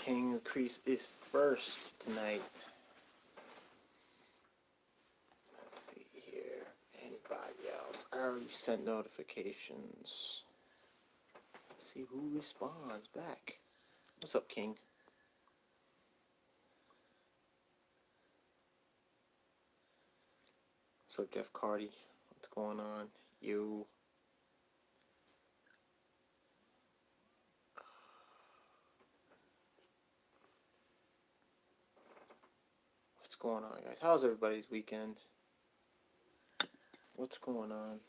King. The crease is first tonight. Let's see here. Anybody else? I already sent notifications. Let's see who responds back. What's up, King? What's up, Jeff Cardi? What's going on? You. What's going on, guys? How's everybody's weekend? What's going on?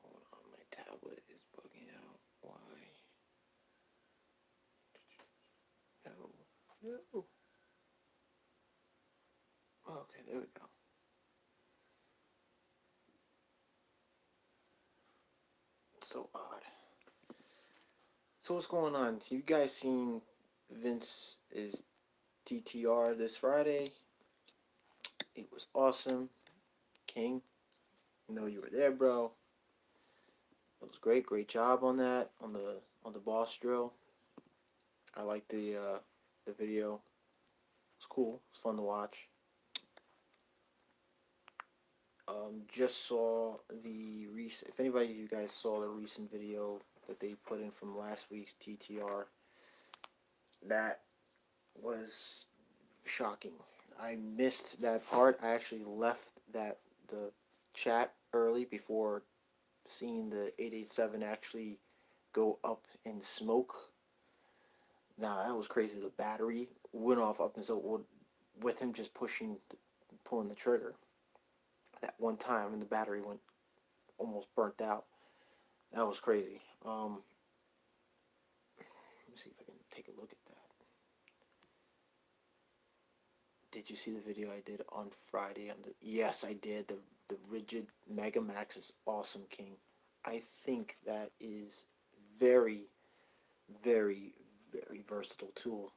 Hold on, my tablet is bugging out. Why? No. Okay, there we go. It's so odd. So what's going on? You guys seen Vince's TTR this Friday? It was awesome. King, I know you were there, bro. It was great. Great job on that, on the boss drill. I liked the video. It's cool. It's fun to watch. Just saw the recent. If anybody of you guys saw the recent video that they put in from last week's TTR, that was shocking. I missed that part. I actually left the chat early before seeing the 887 actually go up in smoke. Now that was crazy. The battery went off up and so with him just pulling the trigger. That one time, and the battery went almost burnt out. That was crazy. Let me see if I can take a look at that. Did you see the video I did on Friday? Yes, I did. The Rigid Mega Max is awesome, King. I think that is very, very, very versatile tool,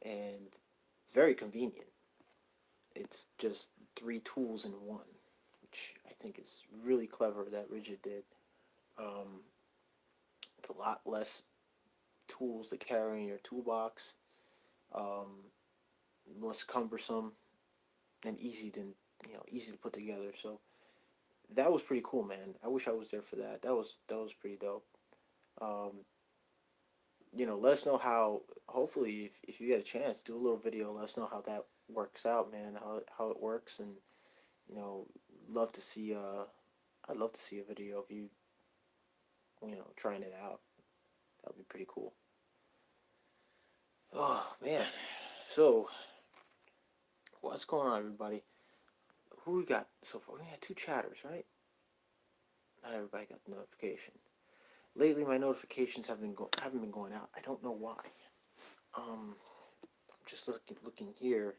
and it's very convenient. It's just 3 tools in one, which I think is really clever that Rigid did. It's a lot less tools to carry in your toolbox, less cumbersome, and easy to put together. So that was pretty cool, man. I wish I was there for that. That was pretty dope. Um, let us know how. Hopefully, if you get a chance, do a little video. Let us know how that works out, man. How it works, and you know, love to see. I'd love to see a video of you. Trying it out. That'd be pretty cool. Oh man. So what's going on, everybody? Who we got so far? We got 2 chatters, right? Not everybody got the notification. Lately, my notifications haven't been going out. I don't know why. I'm just looking here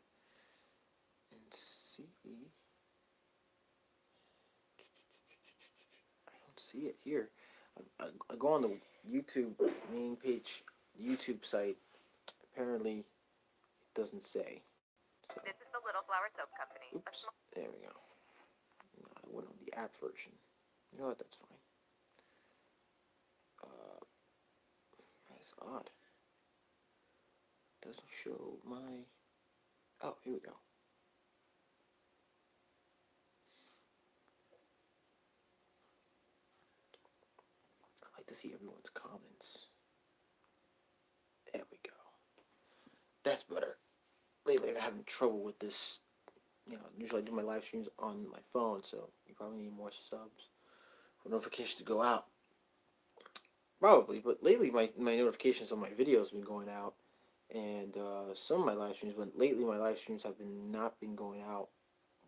and see. I don't see it here. I go on the YouTube main page, YouTube site. Apparently, it doesn't say. So, this is the Little Flower Soap Company. Oops. There we go. No, I went on the app version. You know what? That's fine. That's odd. Doesn't show my. Oh, here we go. I like to see everyone's comments. There we go. That's better. Lately, I'm having trouble with this. Usually I do my live streams on my phone, so you probably need more subs for notifications to go out. Probably, but lately my notifications on my videos have been going out, and some of my live streams, but lately my live streams have not been going out,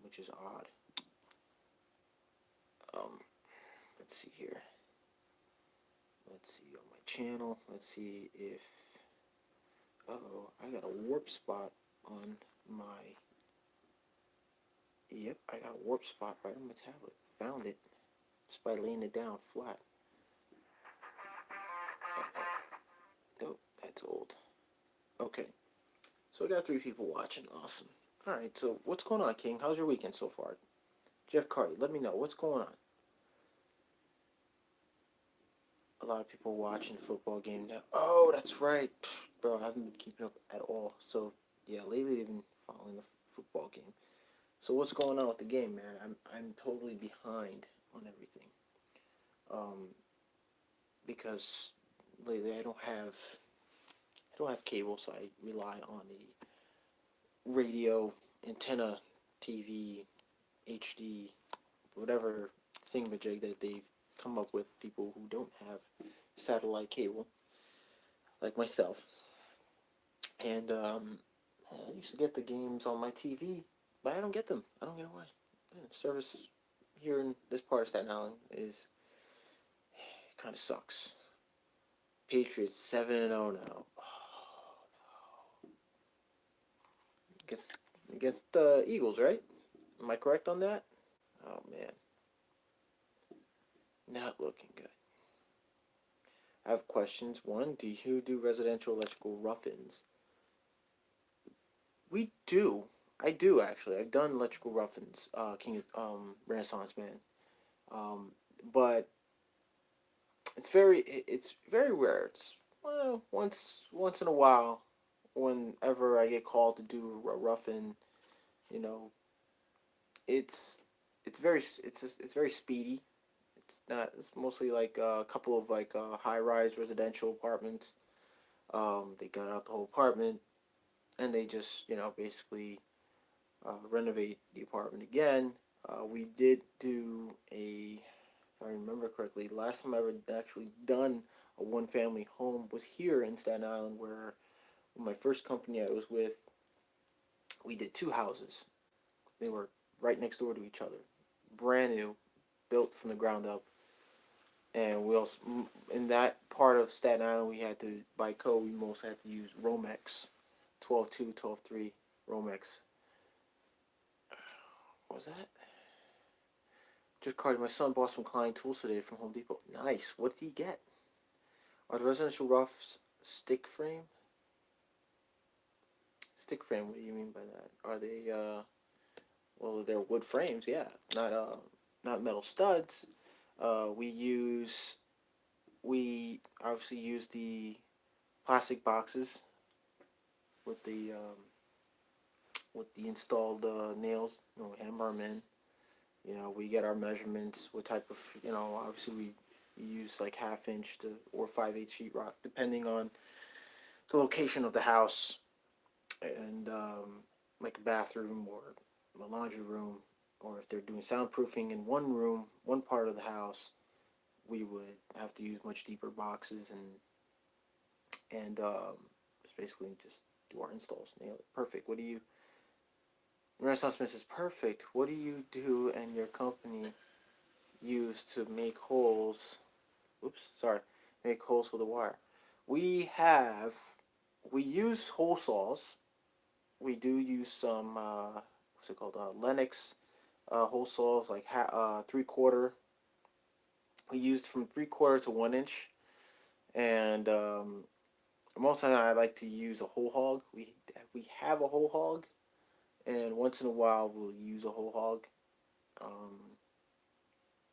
which is odd. Let's see here. Let's see on my channel. Let's see if. Uh-oh, I got a warp spot on my. Yep, I got a warp spot right on my tablet. Found it just by laying it down flat. Nope, that's old. Okay, so I got 3 people watching. Awesome. Alright, so what's going on, King? How's your weekend so far? Jeff Cardi, let me know. What's going on? a lot of people watching the football game now. Oh, that's right, bro. I haven't been keeping up at all. So yeah, lately they've been following the football game. So what's going on with the game, man? I'm totally behind on everything. Um, because lately I don't have cable, so I rely on the radio, antenna, TV, HD, whatever thingamajig that they've come up with. People who don't have satellite cable, like myself, and I used to get the games on my TV, but I don't get them. I don't get why. Service here in this part of Staten Island is kind of sucks. Patriots 7-0 now. Against the Eagles, right? Am I correct on that? Oh man, not looking good. I have questions. One, do you do residential electrical rough-ins? We do. I do actually. I've done electrical rough-ins. Renaissance Man. Um, but it's very rare. It's once in a while, whenever I get called to do a rough-in, you know, it's it's very speedy. It's not. It's mostly like a couple of like high-rise residential apartments. They got out the whole apartment, and they just basically renovate the apartment again. We did do if I remember correctly, last time I ever actually done a one-family home was here in Staten Island, where my first company I was with, we did two houses. They were right next door to each other, brand new, built from the ground up. And we also, in that part of Staten Island, we had to, by code, we mostly had to use Romex, 12.2, 12.3 Romex. What was that? Just carded my son bought some Klein tools today from Home Depot. Nice. What did he get? Are the residential roughs stick frame? Stick frame. What do you mean by that? Are they? Well, they're wood frames. Yeah, not metal studs. We use we obviously use the plastic boxes with the installed nails. Hammer them in. We get our measurements. What type of obviously we use like 1/2 inch to or 5/8 sheetrock, depending on the location of the house, and like a bathroom or a laundry room, or if they're doing soundproofing in one room, one part of the house, we would have to use much deeper boxes and just basically just do our installs. Nail it. Perfect. What do you? Renaissance Smith is perfect. What do you do and your company use to make holes? Oops, sorry. Make holes for the wire. We have we use hole saws. We do use some what's it called? Lennox hole saws, like 3/4. We used from 3/4 to 1 inch, and most of the time I like to use a whole hog. We have a whole hog, and once in a while we'll use a whole hog. Um,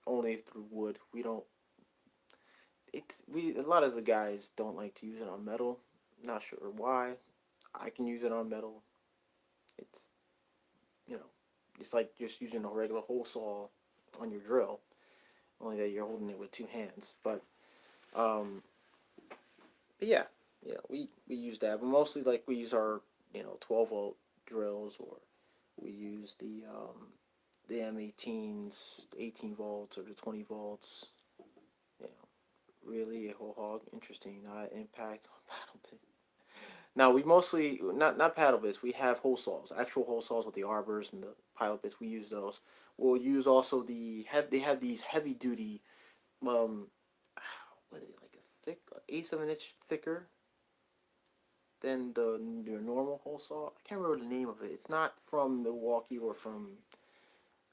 Only through wood. We don't. It's we A lot of the guys don't like to use it on metal. Not sure why. I can use it on metal. It's you know, it's like just using a regular hole saw on your drill, only that you're holding it with two hands. Um, but yeah, we use that, but mostly like we use our 12-volt drills, or we use the M18s, the 18 volts or the 20 volts. You know, really a whole hog. Interesting. Not impact on paddle bit. Now we mostly not paddle bits. We have hole saws, actual hole saws with the arbors and the pilot bits. We use those. We'll use also they have these heavy duty um what is it, like a thick 1/8 of an inch thicker than your normal hole saw. I can't remember the name of it. It's not from Milwaukee or from,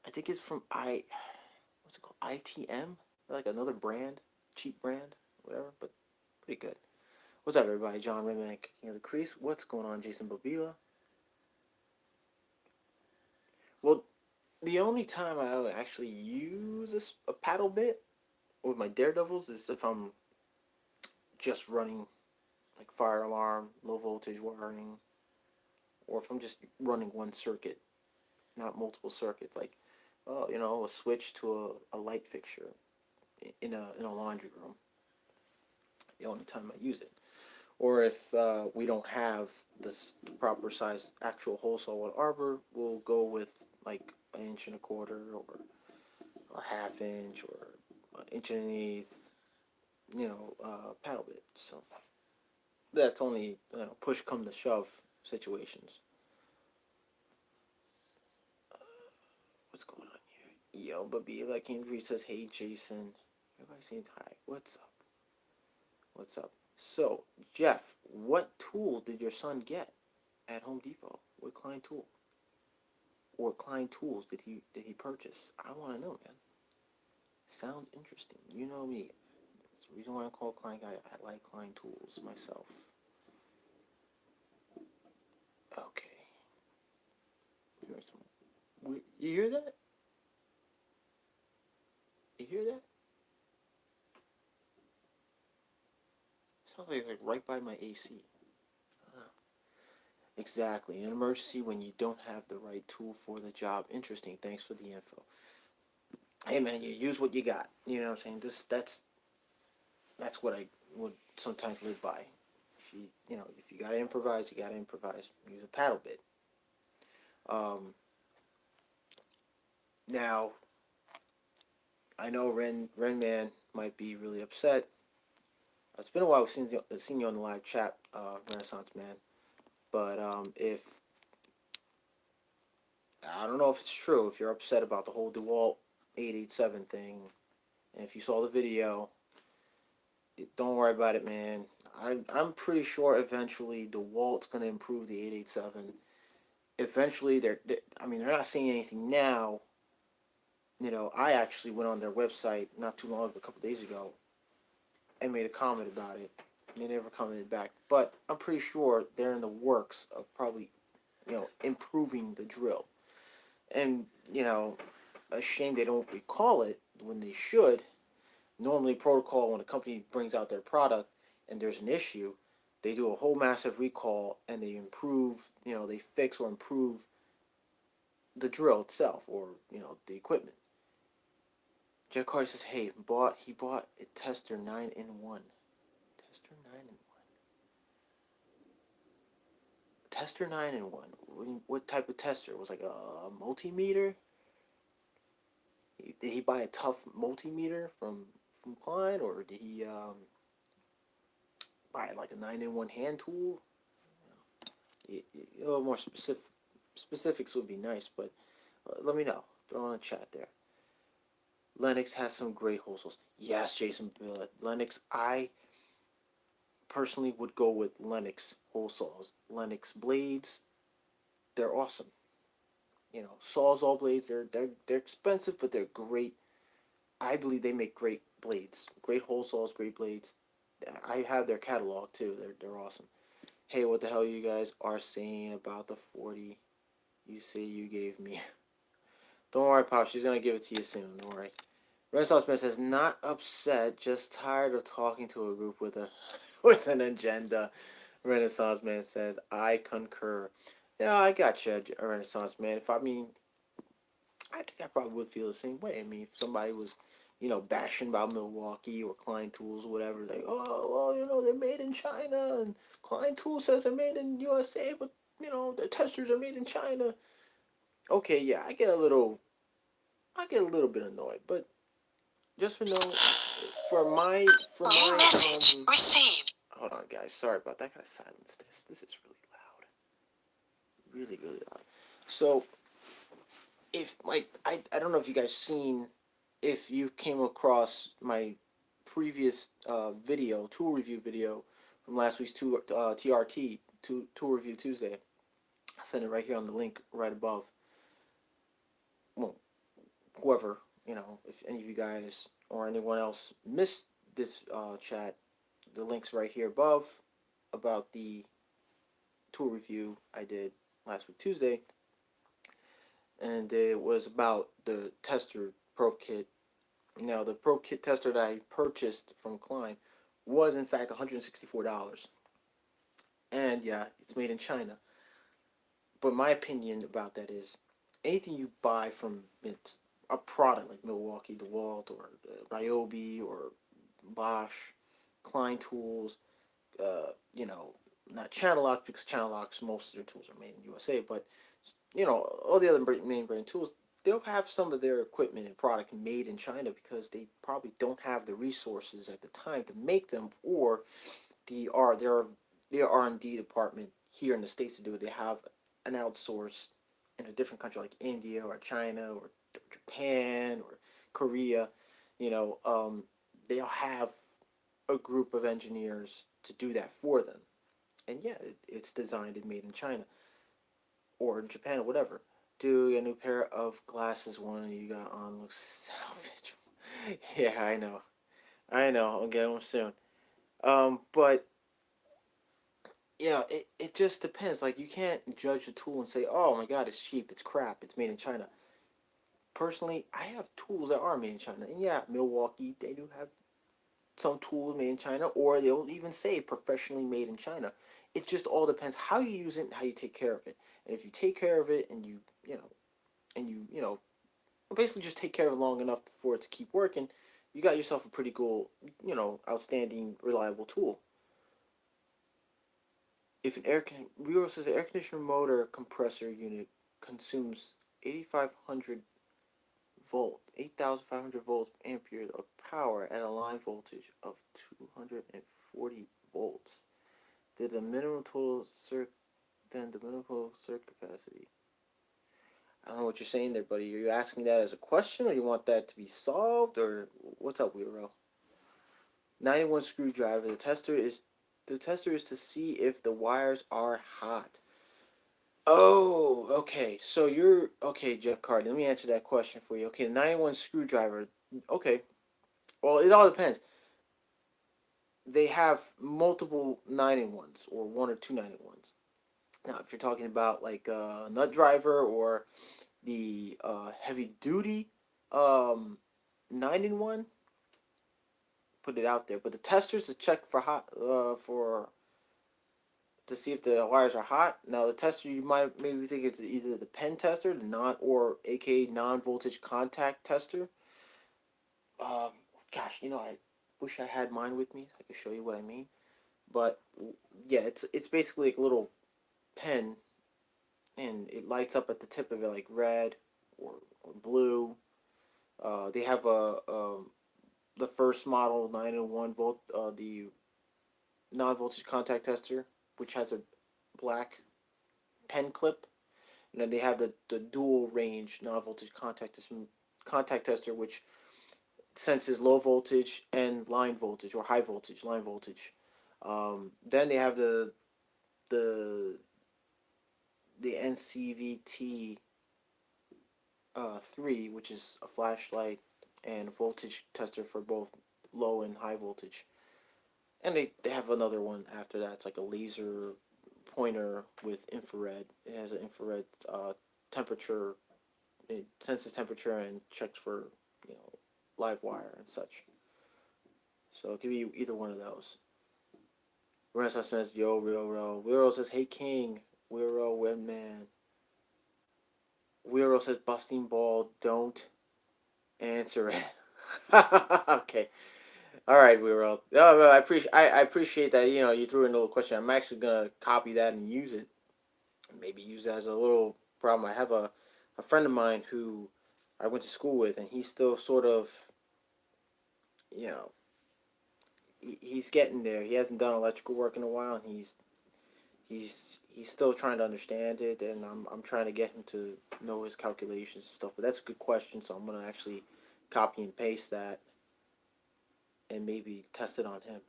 I think it's from what's it called, ITM, like another brand, cheap brand, whatever, but pretty good. What's up, everybody? John Remick, King of the Crease. What's going on, Jason Bobila? Well, the only time I actually use a paddle bit with my Daredevils is if I'm just running like fire alarm, low voltage wiring, or if I'm just running one circuit, not multiple circuits, like a switch to a light fixture in a laundry room. The only time I use it, or if we don't have the proper size actual hole saw with arbor, we'll go with like an inch and a quarter or a half inch or an inch and an eighth, paddle bit. So that's only push come to shove situations. What's going on here? Yo, Baby like Henry says, "Hey Jason, everybody saying hi. What's up? What's up?" So Jeff, what tool did your son get at Home Depot? What Klein tool or Klein tools did he purchase? I want to know, man. Sounds interesting. You know me. That's the reason why I'm called Klein guy. I like Klein tools myself. Okay. You hear that? You hear that? Sounds like it's like right by my AC. Exactly. An emergency when you don't have the right tool for the job. Interesting. Thanks for the info. Hey man, you use what you got. You know what I'm saying? That's what I would sometimes live by. If you gotta improvise, you gotta improvise. Use a paddle bit. Um, Now I know Ren Man might be really upset. It's been a while since seen you on the live chat, Renaissance Man. But if I don't know if it's true, if you're upset about the whole DeWalt 887 thing, and if you saw the video, don't worry about it, man. I'm pretty sure eventually DeWalt's gonna improve the 887. Eventually, they're not saying anything now. I actually went on their website not too long ago, a couple days ago, and made a comment about it. They never commented back, but I'm pretty sure they're in the works of probably, improving the drill. And a shame they don't recall it when they should. Normally, protocol when a company brings out their product and there's an issue, they do a whole massive recall and they improve. They fix or improve the drill itself or the equipment. Jeff Carter says, "Hey, he bought a Tester 9-in-1. Tester 9-in-1. Tester 9-in-1. What type of tester? It was like a multimeter. Did he buy a tough multimeter from Klein, or did he buy like a 9-in-1 hand tool? A little more specifics would be nice, but let me know. Throw on a chat there. Lennox has some great hole saws. Yes, Jason Bill. Lennox, I personally would go with Lennox hole saws. Lennox blades, they're awesome. Sawzall blades, they're expensive, but they're great. I believe they make great blades, great hole saws, great blades. I have their catalog too. They're awesome. Hey, what the hell you guys are saying about the 40 you say you gave me? Don't worry, Pop. She's gonna give it to you soon. Don't worry. Renaissance Man says not upset, just tired of talking to a group with a with an agenda. Renaissance Man says I concur. Yeah, I got you, Renaissance Man. I think I probably would feel the same way. I mean, if somebody was, bashing about Milwaukee or Klein Tools or whatever, like, oh, well, they're made in China, and Klein Tools says they're made in USA, but their testers are made in China. Okay, yeah, I get a little bit annoyed, but just for my Received. hold on, guys, sorry about that. I gotta silence this. This is really loud, really, really loud. So if like I don't know if you guys seen if you came across my previous video tool review video from last week's TRT tool review Tuesday. I sent it right here on the link right above. Well, whoever if any of you guys or anyone else missed this chat, the link's right here above about the tool review I did last week Tuesday, and it was about the tester Pro Kit. Now, the Pro Kit tester that I purchased from Klein was in fact $164. And yeah, it's made in China. But my opinion about that is anything you buy from a product like Milwaukee, DeWalt, or Ryobi, or Bosch, Klein Tools, not Channel Lock, because Channel Locks, most of their tools are made in USA, but all the other main brand tools, they'll have some of their equipment and product made in China because they probably don't have the resources at the time to make them, or their R&D department here in the States to do it. They have an outsource in a different country like India or China or Japan or Korea. You know, they'll have a group of engineers to do that for them. And yeah, it's designed and made in China or in Japan or whatever. Do a new pair of glasses one you got on looks salvage. Yeah, I know. I know. I'll get them soon. But yeah, it just depends. Like you can't judge a tool and say, "Oh my God, it's cheap, it's crap, it's made in China." Personally, I have tools that are made in China, and yeah, Milwaukee they do have some tools made in China, or they'll even say professionally made in China. It just all depends how you use it and how you take care of it. And if you take care of it and you basically just take care of it long enough for it to keep working, you got yourself a pretty cool, outstanding, reliable tool. If an Bureau says an air conditioner motor compressor unit consumes 8,500 volts amperes of power at a line voltage of 240 volts, then the minimum total circuit capacity. I don't know what you're saying there, buddy. Are you asking that as a question, or you want that to be solved, or what's up, Weiro? 91 screwdriver. The tester is to see if the wires are hot. Oh, okay. So you're okay, Jeff Cardi. Let me answer that question for you. Okay, the 91 screwdriver. Okay. Well, it all depends. They have multiple 9-in-1s or one or two 9-in-1s. Now, if you're talking about like nut driver or the heavy duty 9-in-1, put it out there. But the testers to check for hot for to see if the wires are hot. Now the tester you might maybe think it's either the pen tester, the non or aka non voltage contact tester. Um, Gosh, I wish I had mine with me so I could show you what I mean. But yeah, it's basically like a little pen, and it lights up at the tip of it like red or blue. They have the first model 9-in-1 volt, the non voltage contact tester, which has a black pen clip. And then they have the dual range non voltage contact tester, which senses low voltage and line voltage, or high voltage line voltage. Then they have the the NCVT 3, which is a flashlight and a voltage tester for both low and high voltage. And they have another one after that. It's like a laser pointer with infrared. It has an infrared temperature. It senses temperature and checks for you know live wire and such. So it could be either one of those. Renaissance says, "Yo, Wiro." Wiro says, "Hey, King." Wiro, Webman. Wiro says, "Busting ball. Don't answer it." Okay. All right, Wiro. No, no, I appreciate that. You threw in a little question. I'm actually gonna copy that and use it. Maybe use it as a little problem. I have a friend of mine who I went to school with, and he's still sort of, you know, he's getting there. He hasn't done electrical work in a while, and he's still trying to understand it, and I'm trying to get him to know his calculations and stuff. But that's a good question, so I'm gonna actually copy and paste that and maybe test it on him.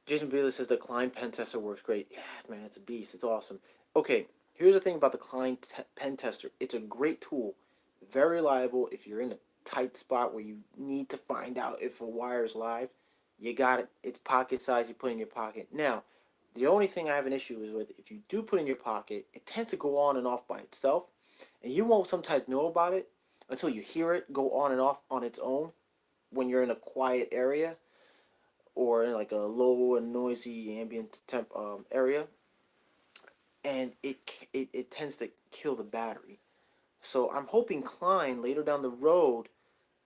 Jason Bailey says the Klein pen tester works great. Yeah, man, it's a beast. It's awesome. Okay, here's the thing about the Klein pen tester. It's a great tool, very reliable. If you're in a tight spot where you need to find out if a wire is live, you got it. It's pocket size. You put in your pocket. Now, the only thing I have an issue is with, if you do put in your pocket, it tends to go on and off by itself, and you won't sometimes know about it until you hear it go on and off on its own when you're in a quiet area, or in like a low and noisy ambient temp area, and it tends to kill the battery. So I'm hoping Klein later down the road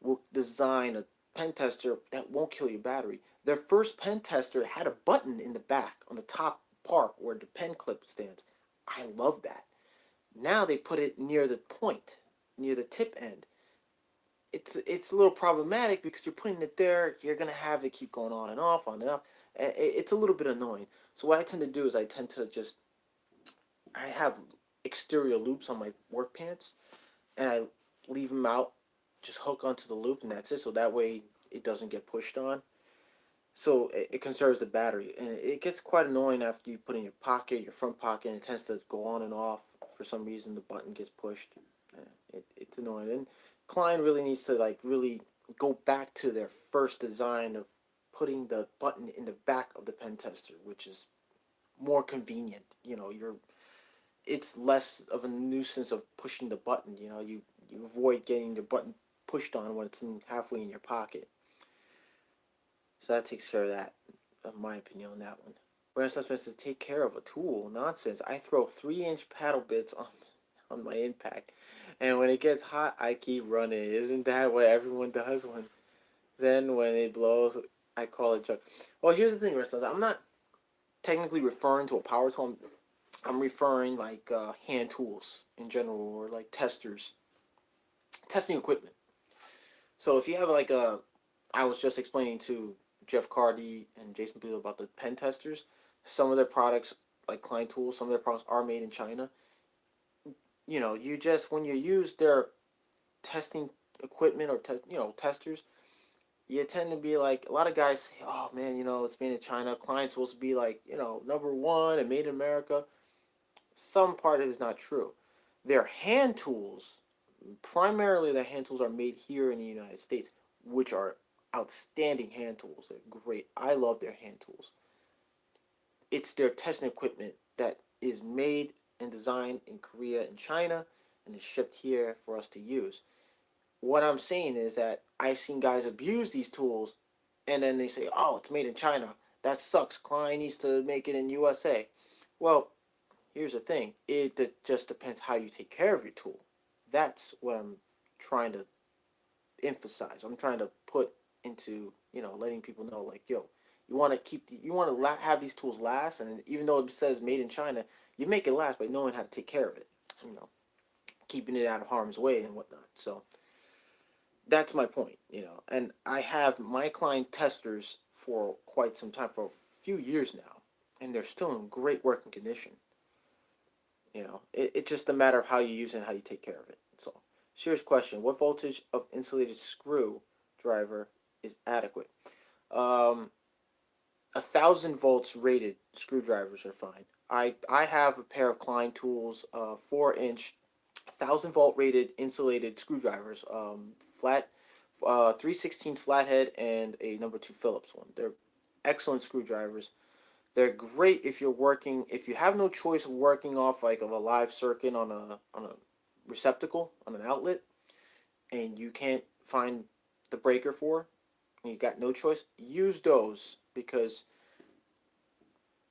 will design a pen tester that won't kill your battery. Their first pen tester had a button in the back on the top part where the pen clip stands. I love that. Now they put it near the point, near the tip end. It's a little problematic because you're putting it there. You're gonna have it keep going on and off. It's a little bit annoying. So what I tend to do is I have exterior loops on my work pants, and I leave them out, just hook onto the loop, and that's it. So that way it doesn't get pushed on. So it conserves the battery, and it gets quite annoying after you put it in your pocket, your front pocket, and it tends to go on and off. For some reason, the button gets pushed. It's annoying, and Klein really needs to like really go back to their first design of putting the button in the back of the pen tester, which is more convenient. It's less of a nuisance of pushing the button. You avoid getting the button pushed on when it's halfway in your pocket. So that takes care of that, in my opinion, on that one. Whereas Smith says, take care of a tool. Nonsense. I throw 3-inch paddle bits on my impact. And when it gets hot, I keep running. Isn't that what everyone does then when it blows, I call it junk? Well, here's the thing, Restless. I'm not technically referring to a power tool. I'm referring like hand tools in general, or like testing equipment. So if you have like I was just explaining to Jeff Cardy and Jason Beal about the pen testers. Some of their products, like Klein Tools, some of their products are made in China. You just when you use their testing equipment or testers, you tend to be like a lot of guys say, "Oh man, it's made in China." Klein's supposed to be like number one and made in America. Some part of it is not true. Their hand tools, primarily their hand tools, are made here in the United States, which are outstanding hand tools. They're great. I love their hand tools. It's their testing equipment that is made and designed in Korea and China and is shipped here for us to use. What I'm saying is that I've seen guys abuse these tools and then they say, "Oh, it's made in China. That sucks. Klein needs to make it in USA." Well, here's the thing. It just depends how you take care of your tool. That's what I'm trying to emphasize. I'm trying to put into, letting people know, like, yo, you want to have these tools last, and even though it says made in China, you make it last by knowing how to take care of it, keeping it out of harm's way and whatnot. So that's my point, and I have my Klein testers for quite some time, for a few years now, and they're still in great working condition. It's just a matter of how you use it and how you take care of it. So, serious question: what voltage of insulated screwdriver is adequate? 1,000 volts rated screwdrivers are fine. I have a pair of Klein Tools, 4-inch, 1,000 volt rated insulated screwdrivers, flat, 3/16 flathead and a number 2 Phillips one. They're excellent screwdrivers. They're great if you have no choice of working off like of a live circuit on a receptacle on an outlet, and you can't find the breaker for, and you got no choice. Use those because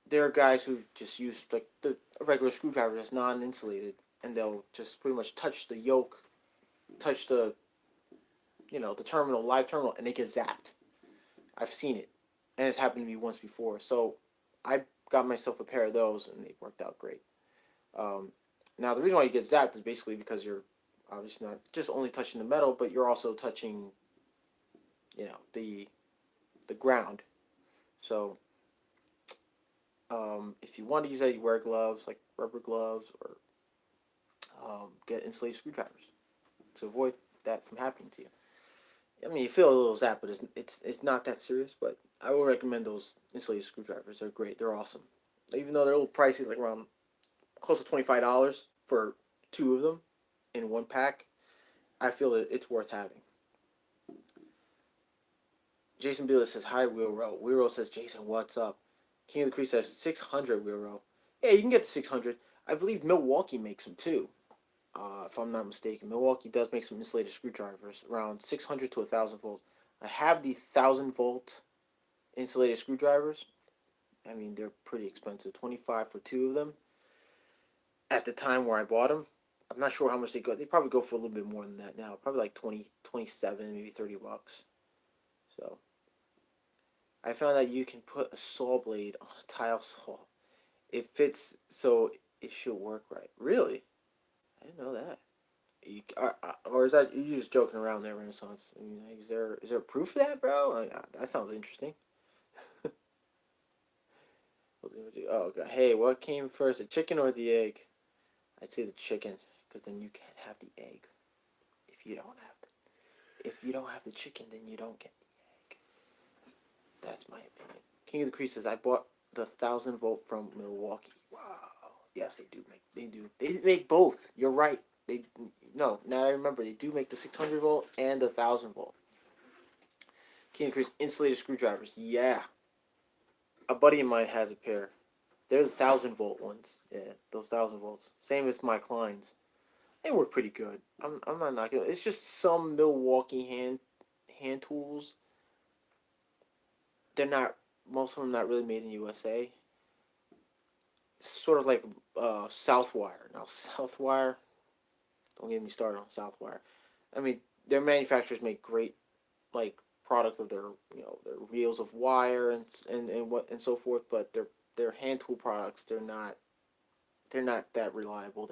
there are guys who just use like the regular screwdriver that's non-insulated, and they'll just pretty much touch the yoke, touch the terminal, live terminal, and they get zapped. I've seen it, and it's happened to me once before. So I got myself a pair of those, and they worked out great. Um, Now the reason why you get zapped is basically because you're obviously not just only touching the metal, but you're also touching, the ground. So if you want to use that, you wear gloves like rubber gloves, or get insulated screwdrivers to avoid that from happening to you. I mean, you feel a little zap, but it's not that serious. But I would recommend those insulated screwdrivers. They're great. They're awesome. Even though they're a little pricey, like around close to $25 for two of them in one pack, I feel that it's worth having. Jason Beal says, "Hi, Wheel Row." Wheel Row says, "Jason, what's up?" King of the Creek says, 600 Wheel Row. Yeah, you can get the 600. I believe Milwaukee makes them too. If I'm not mistaken, Milwaukee does make some insulated screwdrivers around 600 to 1,000 volts. I have the 1,000 volt insulated screwdrivers. I mean, they're pretty expensive. 25 for two of them. At the time where I bought them, I'm not sure how much they go. They probably go for a little bit more than that now. Probably like 20, 27, maybe $30. So I found that you can put a saw blade on a tile saw. It fits, so it should work right. Really? I didn't know that. Or is that you just joking around there, Renaissance? I mean, like, is there proof of that, bro? That sounds interesting. Oh god. Hey, what came first, the chicken or the egg? I'd say the chicken, because then you can't have the egg if you don't have the if you don't have the chicken, then you don't get the egg. That's my opinion. King of the Creases. I bought the 1,000 volt from Milwaukee. Wow. Yes, they do make. They make both. You're right. They no. Now I remember they do make the 600 volt and the 1,000 volt. King of the Creases insulated screwdrivers. Yeah, a buddy of mine has a pair. They're the 1,000 volt ones. Yeah, those 1,000 volts. Same as my Kleins. They work pretty good. I'm not knocking it. It's just some Milwaukee hand tools. They're not, most of them not really made in USA. It's sort of like Southwire. Now Southwire, don't get me started on Southwire. I mean, their manufacturers make great like product of their their reels of wire and what and so forth, but their hand tool products they're not that reliable.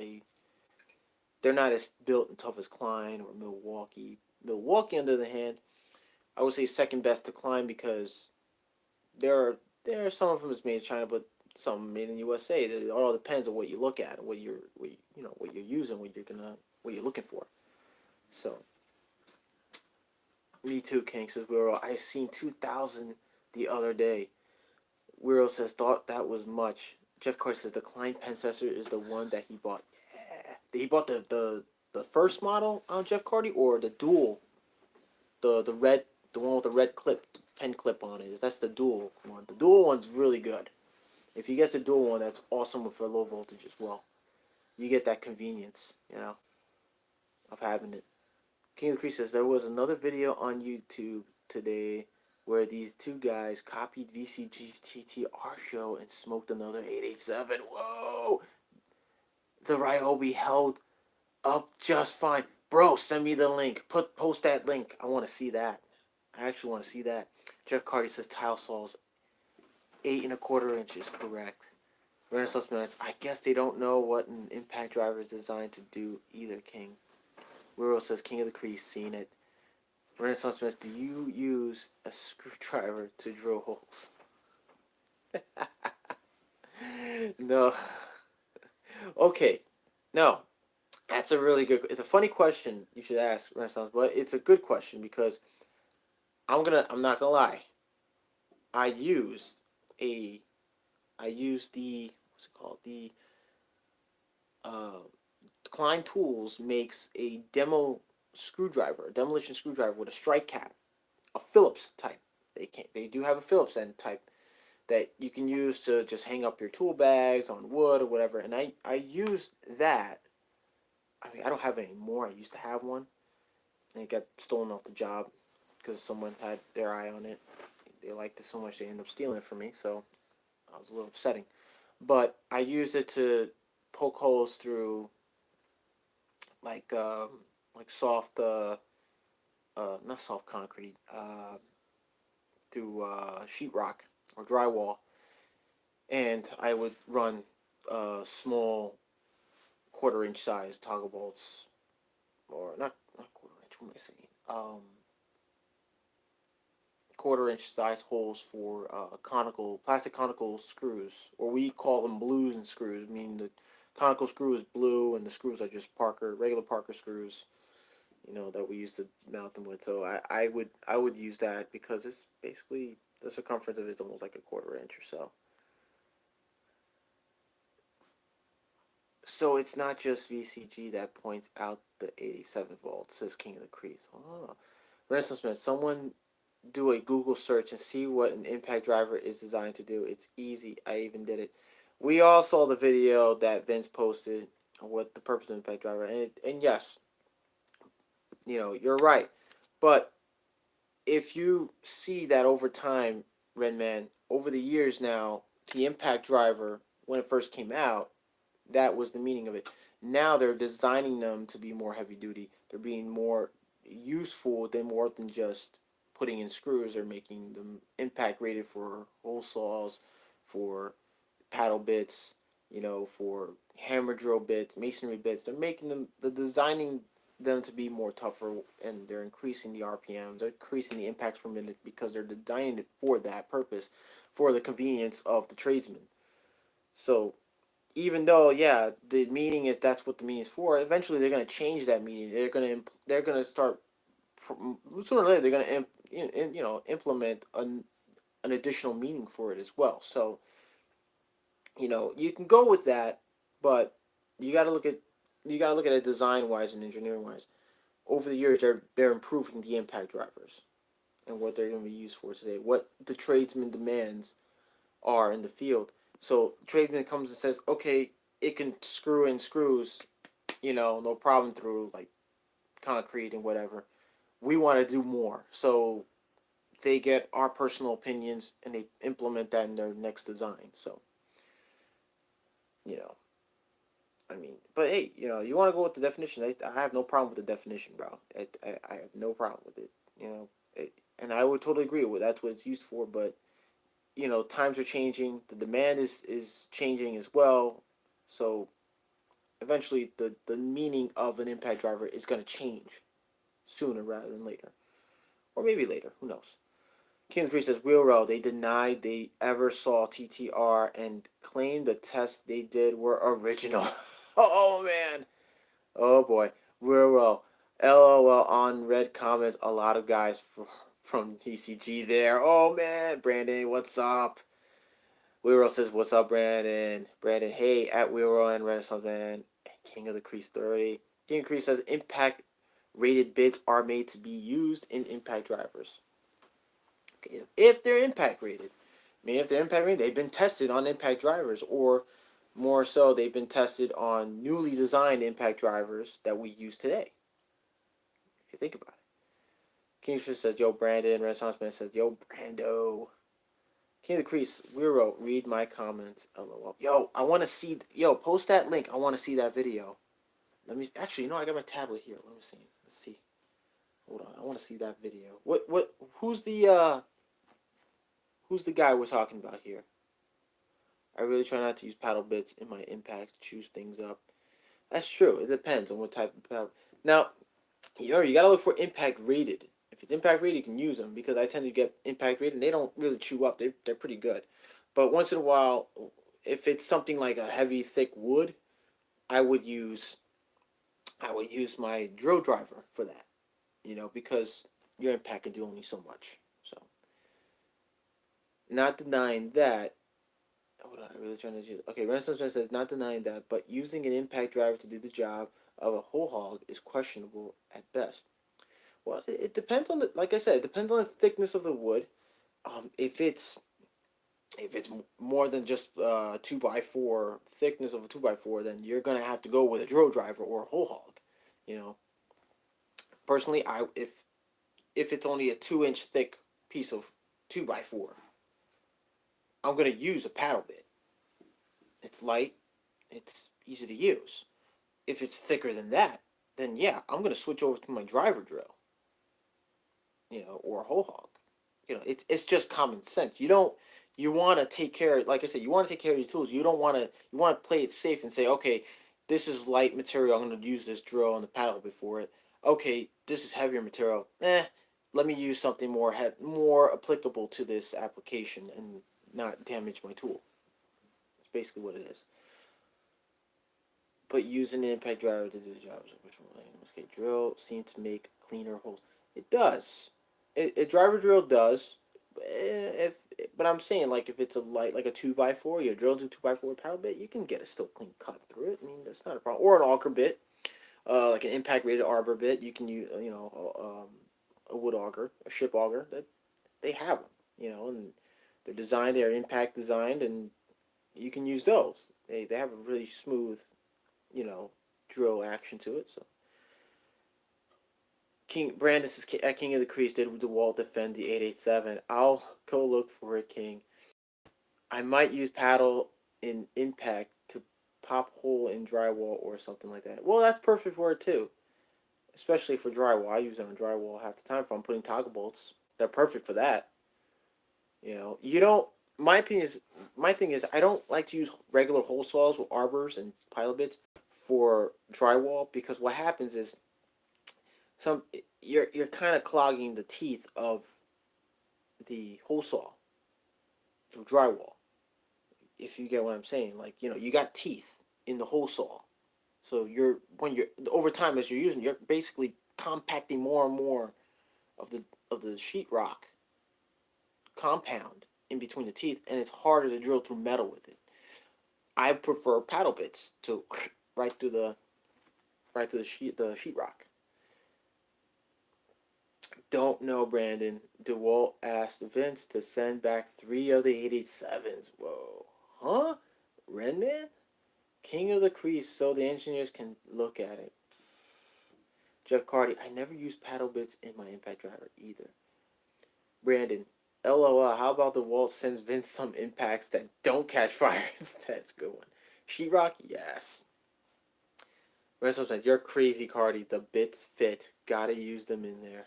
They're not as built and tough as Klein or Milwaukee. Milwaukee, on the other hand, I would say second best to Klein because there are some of them is made in China, but some made in USA. It all depends on what you look at and what you're using, what you're looking for. So me too, King says Wiro. I seen 2,000 the other day. Wiro says thought that was much. Jeff Carter says the Klein Pensessor is the one that he bought. Yeah, he bought the first model on Jeff Carty or the dual, the red, the one with the red pen clip on it. That's the dual one. The dual one's really good. If you get the dual one, that's awesome for low voltage as well. You get that convenience, of having it. King of the Creek says there was another video on YouTube today where these two guys copied VCG's TTR show and smoked another 887. Whoa! The Ryobi held up just fine. Bro, send me the link. Post that link. I want to see that. I actually want to see that. Jeff Carty says tile saws 8 1/4 inches. Correct. Renaissance minutes. I guess they don't know what an impact driver is designed to do either, King. Wiro says King of the Crease, seen it. Renaissance minutes. Do you use a screwdriver to drill holes? No. Okay. No. That's a really good. It's a funny question you should ask Renaissance, but it's a good question because I'm not gonna lie. I used a. I used the. What's it called? The. Uh, Klein Tools makes a a demolition screwdriver with a strike cap, a Phillips type. They do have a Phillips end type that you can use to just hang up your tool bags on wood or whatever. And I used that. I mean, I don't have it anymore. I used to have one, and it got stolen off the job because someone had their eye on it. They liked it so much they ended up stealing it from me. So I was a little upsetting. But I used it to poke holes through like soft not soft concrete through sheetrock or drywall, and I would run small 1/4 inch size toggle bolts, or not 1/4 inch. What am I saying? 1/4 inch size holes for plastic conical screws, or we call them blues and screws. I mean the conical screw is blue, and the screws are just regular Parker screws. That we used to mount them with. So I would use that because it's basically the circumference of it is almost like a 1/4 inch or so. So it's not just VCG that points out the 87 volts, says King of the Crease. Oh. Renaissance Man, someone do a Google search and see what an impact driver is designed to do. It's easy. I even did it. We all saw the video that Vince posted on what the purpose of impact driver, and yes, you're right. But if you see that over time, Redman, over the years now, the impact driver, when it first came out, that was the meaning of it. Now they're designing them to be more heavy duty. They're being more useful than more than just putting in screws. They're making them impact rated for hole saws, for paddle bits, for hammer drill bits, masonry bits. They're designing them to be more tougher, and they're increasing the RPMs, they're increasing the impacts per minute because they're designing it for that purpose, for the convenience of the tradesman. So even though, yeah, the meaning is that's what the meaning is for, eventually they're gonna change that meaning. They're gonna start sooner or later. They're gonna implement an additional meaning for it as well. So you can go with that, but you got to look at it design wise and engineering wise. Over the years, they're improving the impact drivers and what they're going to be used for today. What the tradesman demands are in the field. So tradesman comes and says, okay, it can screw in screws, no problem through like concrete and whatever. We want to do more. So they get our personal opinions and they implement that in their next design. So, you know, I mean, but hey, you want to go with the definition? I have no problem with the definition, bro. I have no problem with it. And I would totally agree with that's what it's used for. But times are changing. The demand is changing as well. So eventually, the meaning of an impact driver is going to change sooner rather than later, or maybe later. Who knows? Kings Grease says Wheelrow. They denied they ever saw TTR and claimed the tests they did were original. Oh man. Oh boy. Wheelrow. LOL on red comments. A lot of guys from TCG there. Oh man. Brandon, what's up? Wheelrow says, what's up, Brandon? Brandon, hey, at Wheelrow and Renaissance Man. King of the Crease 30. King of the Crease says, impact rated bits are made to be used in impact drivers. Okay, if they're impact rated. I mean, if they're impact rated, they've been tested on impact drivers, or more so, they've been tested on newly designed impact drivers that we use today. If you think about it. Kingfisher says, yo, Brandon. Renaissance Man says, yo, Brando. King of the Crease, Wero, read my comments. LOL. Yo, I want to see. Yo, post that link. I want to see that video. Let me. Actually, I got my tablet here. Let me see. Let's see. Hold on. I want to see that video. What? Who's the guy we're talking about here? I really try not to use paddle bits in my impact to choose things up. That's true. It depends on what type of paddle. Now, you gotta look for impact rated. If it's impact rated, you can use them because I tend to get impact rated and they don't really chew up. They're pretty good. But once in a while, if it's something like a heavy, thick wood, I would use my drill driver for that. Because your impact can do only so much. So, not denying that. Hold on, I'm really trying to use. Okay, Renaissance Man says not denying that, but using an impact driver to do the job of a whole hog is questionable at best. Well, it depends on like I said, it depends on the thickness of the wood. If it's more than just 2x4 thickness of a 2x4, then you're gonna have to go with a drill driver or a whole hog. You know, personally, if it's only a 2-inch thick piece of 2x4, I'm gonna use a paddle bit. It's light, it's easy to use. If it's thicker than that, then yeah, I'm gonna switch over to my driver drill. Or a whole hog. It's just common sense. You want to take care. Like I said, you want to take care of your tools. You don't want to. You want to play it safe and say, okay, this is light material. I'm going to use this drill and the paddle before it. Okay, this is heavier material. Let me use something more applicable to this application and not damage my tool. That's basically what it is. But using an impact driver to do the job is okay. Drill seems to make cleaner holes. It does. A driver drill does. But I'm saying like if it's a light like a 2x4, you drill to 2x4 paddle bit, you can get a still clean cut through it. I mean that's not a problem. Or an auger bit, like an impact rated arbor bit. You can use a wood auger, a ship auger. That they have them, and they're designed. They're impact designed, and you can use those. They have a really smooth drill action to it. So King Brandis is at King of the Crease. Did DeWalt defend the 887? I'll go look for it, King. I might use paddle in impact to pop hole in drywall or something like that. Well, that's perfect for it too, especially for drywall. I use it on drywall half the time if I'm putting toggle bolts. They're perfect for that. You know, you don't. My opinion is, my thing is, I don't like to use regular hole saws with arbors and pilot bits for drywall because what happens is some you're kind of clogging the teeth of the hole saw through drywall. If you get what I'm saying, like you got teeth in the hole saw, so you're over time as you're using, you're basically compacting more and more of the sheetrock compound in between the teeth, and it's harder to drill through metal with it. I prefer paddle bits to right through the sheetrock. Don't know, Brandon. DeWalt asked Vince to send back 3 of the 887s. Whoa. Huh? Redman? King of the Crease so the engineers can look at it. Jeff Carty, I never used paddle bits in my impact driver either. Brandon, LOL, how about DeWalt sends Vince some impacts that don't catch fire? That's a good one. Sheetrock, yes. Rest of you're crazy, Carty. The bits fit. Gotta use them in there.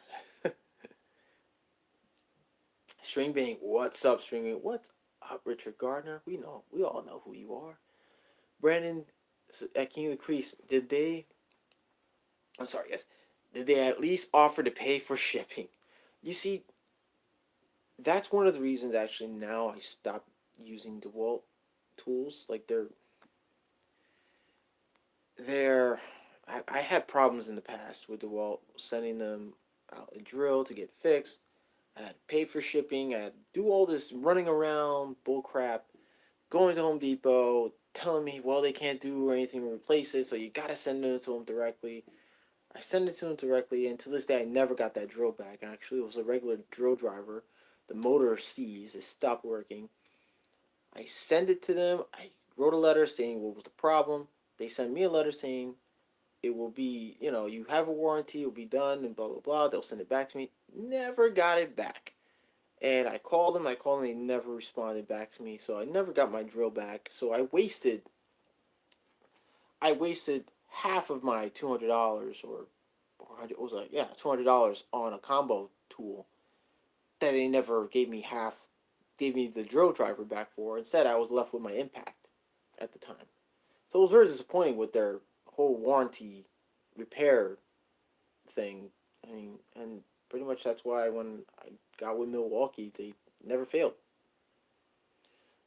String Bang, what's up, String Bang? What's up, Richard Gardner? We all know who you are. Brandon at King of the Crease, did they at least offer to pay for shipping? You see, that's one of the reasons actually now I stopped using DeWalt tools. Like I had problems in the past with DeWalt sending them out a drill to get fixed. I had to pay for shipping. I had to do all this running around bullcrap, going to Home Depot, telling me, well, they can't do anything to replace it, so you gotta send it to them directly. I sent it to them directly, and to this day, I never got that drill back. Actually, it was a regular drill driver. The motor seized. It stopped working. I sent it to them. I wrote a letter saying what was the problem. They sent me a letter saying it will be, you have a warranty, it will be done, and blah, blah, blah. They'll send it back to me. Never got it back. And I called them, they never responded back to me. So I never got my drill back. So I wasted half of my $200 or it was like, yeah, $200 on a combo tool that they never gave me the drill driver back for. Instead, I was left with my impact at the time. So it was very disappointing with their whole warranty repair thing. I mean, and pretty much that's why when I got with Milwaukee, they never failed.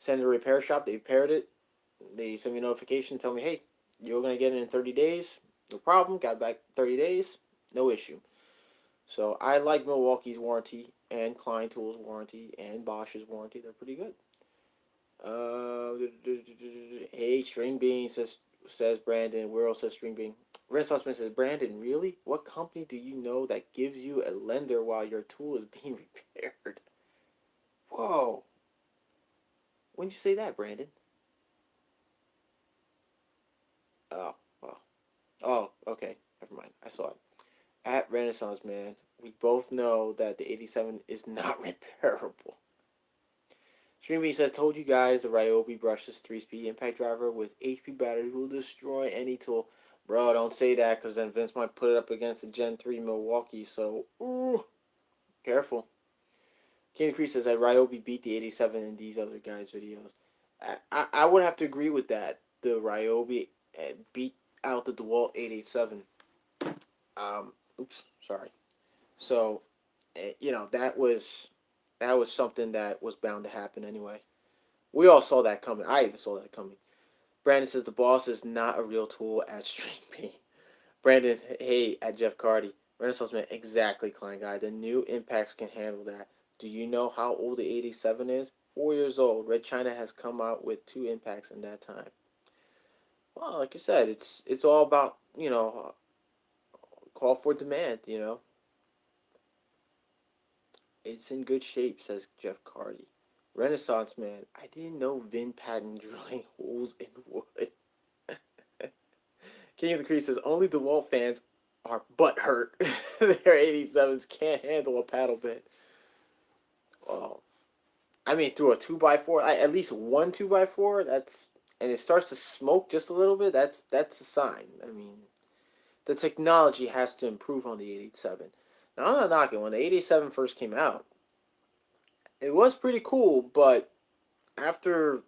Send to a repair shop, they repaired it. They sent me a notification, tell me, hey, you're gonna get it in 30 days. No problem. Got it back 30 days. No issue. So I like Milwaukee's warranty and Klein Tools warranty and Bosch's warranty. They're pretty good. Hey, String Bean says Brandon. Where else says String Bean? Renaissance Man says, Brandon, really? What company do you know that gives you a lender while your tool is being repaired? Whoa. When did you say that, Brandon? Oh, well. Oh, okay. Never mind. I saw it. At Renaissance Man, we both know that the 87 is not repairable. Streamy says, told you guys the Ryobi brushless 3-speed impact driver with HP battery will destroy any tool. Bro, don't say that because then Vince might put it up against the Gen 3 Milwaukee. So, ooh, careful. King Crease says that Ryobi beat the 87 in these other guys' videos. I would have to agree with that. The Ryobi beat out the DeWalt 887. Oops, sorry. So, that was something that was bound to happen anyway. We all saw that coming. I even saw that coming. Brandon says the boss is not a real tool at Stream. Brandon, hey, at Jeff Carty. Renaissance Man, exactly, Klein Guy. The new impacts can handle that. Do you know how old the 87 is? 4 years old. Red China has come out with 2 impacts in that time. Well, like I said, it's all about, call for demand. It's in good shape, says Jeff Carty. Renaissance Man, I didn't know Vin patent drilling holes in wood. King of the Crease says only DeWalt fans are butt hurt. Their 87s can't handle a paddle bit. Well, I mean, through a 2x4, at least one 2x4, and it starts to smoke just a little bit, that's a sign. I mean, the technology has to improve on the 887. Now, I'm not knocking. When the 887 first came out, it was pretty cool, but after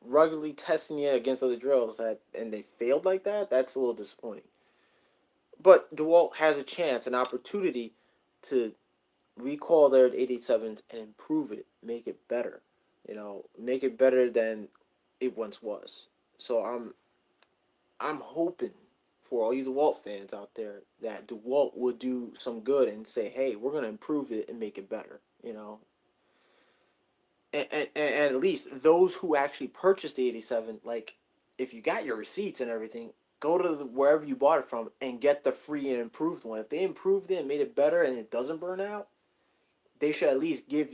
ruggedly testing it against other drills and they failed like that, that's a little disappointing. But DeWalt has a chance, an opportunity to recall their 887s and improve it, make it better. Make it better than it once was. So I'm hoping for all you DeWalt fans out there that DeWalt will do some good and say, hey, we're gonna improve it and make it better. And at least those who actually purchased the 87, like, if you got your receipts and everything, go to wherever you bought it from and get the free and improved one. If they improved it and made it better and it doesn't burn out, they should at least give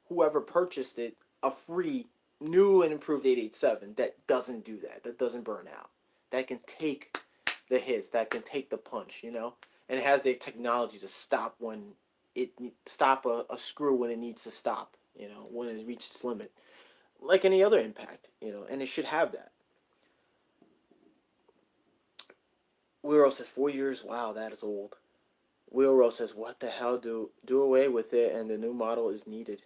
whoever purchased it a free new and improved 887 that doesn't do that, that doesn't burn out, that can take the hits, that can take the punch, and it has the technology to stop when stop a screw when it needs to stop, when it reaches its limit, like any other impact, and it should have that. Wheelrow says 4 years. Wow, that is old. Wheelrow says, what the hell? Do away with it, and the new model is needed.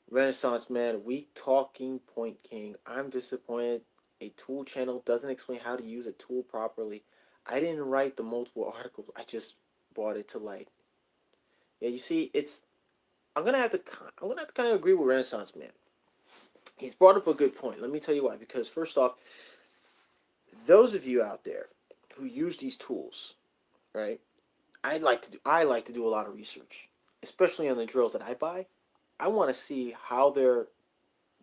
Renaissance Man, weak talking point king. I'm disappointed a tool channel doesn't explain how to use a tool properly. I didn't write the multiple articles. I just brought it to light. Yeah, you see, I'm gonna have to kind of agree with Renaissance Man. He's brought up a good point. Let me tell you why. Because first off, those of you out there who use these tools, right? I like to do a lot of research, especially on the drills that I buy. I want to see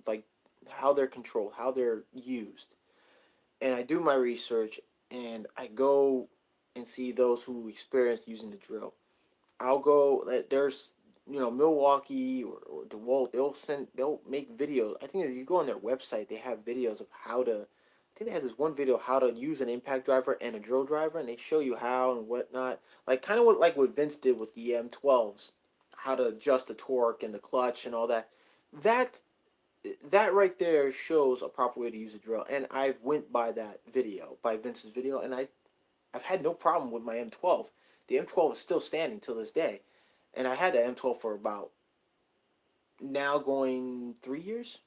like how they're controlled, how they're used, and I do my research and I go and see those who experience using the drill. I'll go. There's Milwaukee or DeWalt. They'll make videos. I think if you go on their website, they have videos of how to. I think they have this one video how to use an impact driver and a drill driver, and they show you how and whatnot. Like kind of what Vince did with the M12s, how to adjust the torque and the clutch and all that. That that right there shows a proper way to use a drill, and I've went by that video, by Vince's video, and I've had no problem with my M12. The M12 is still standing till this day, and I had that M12 for about now going 3 years,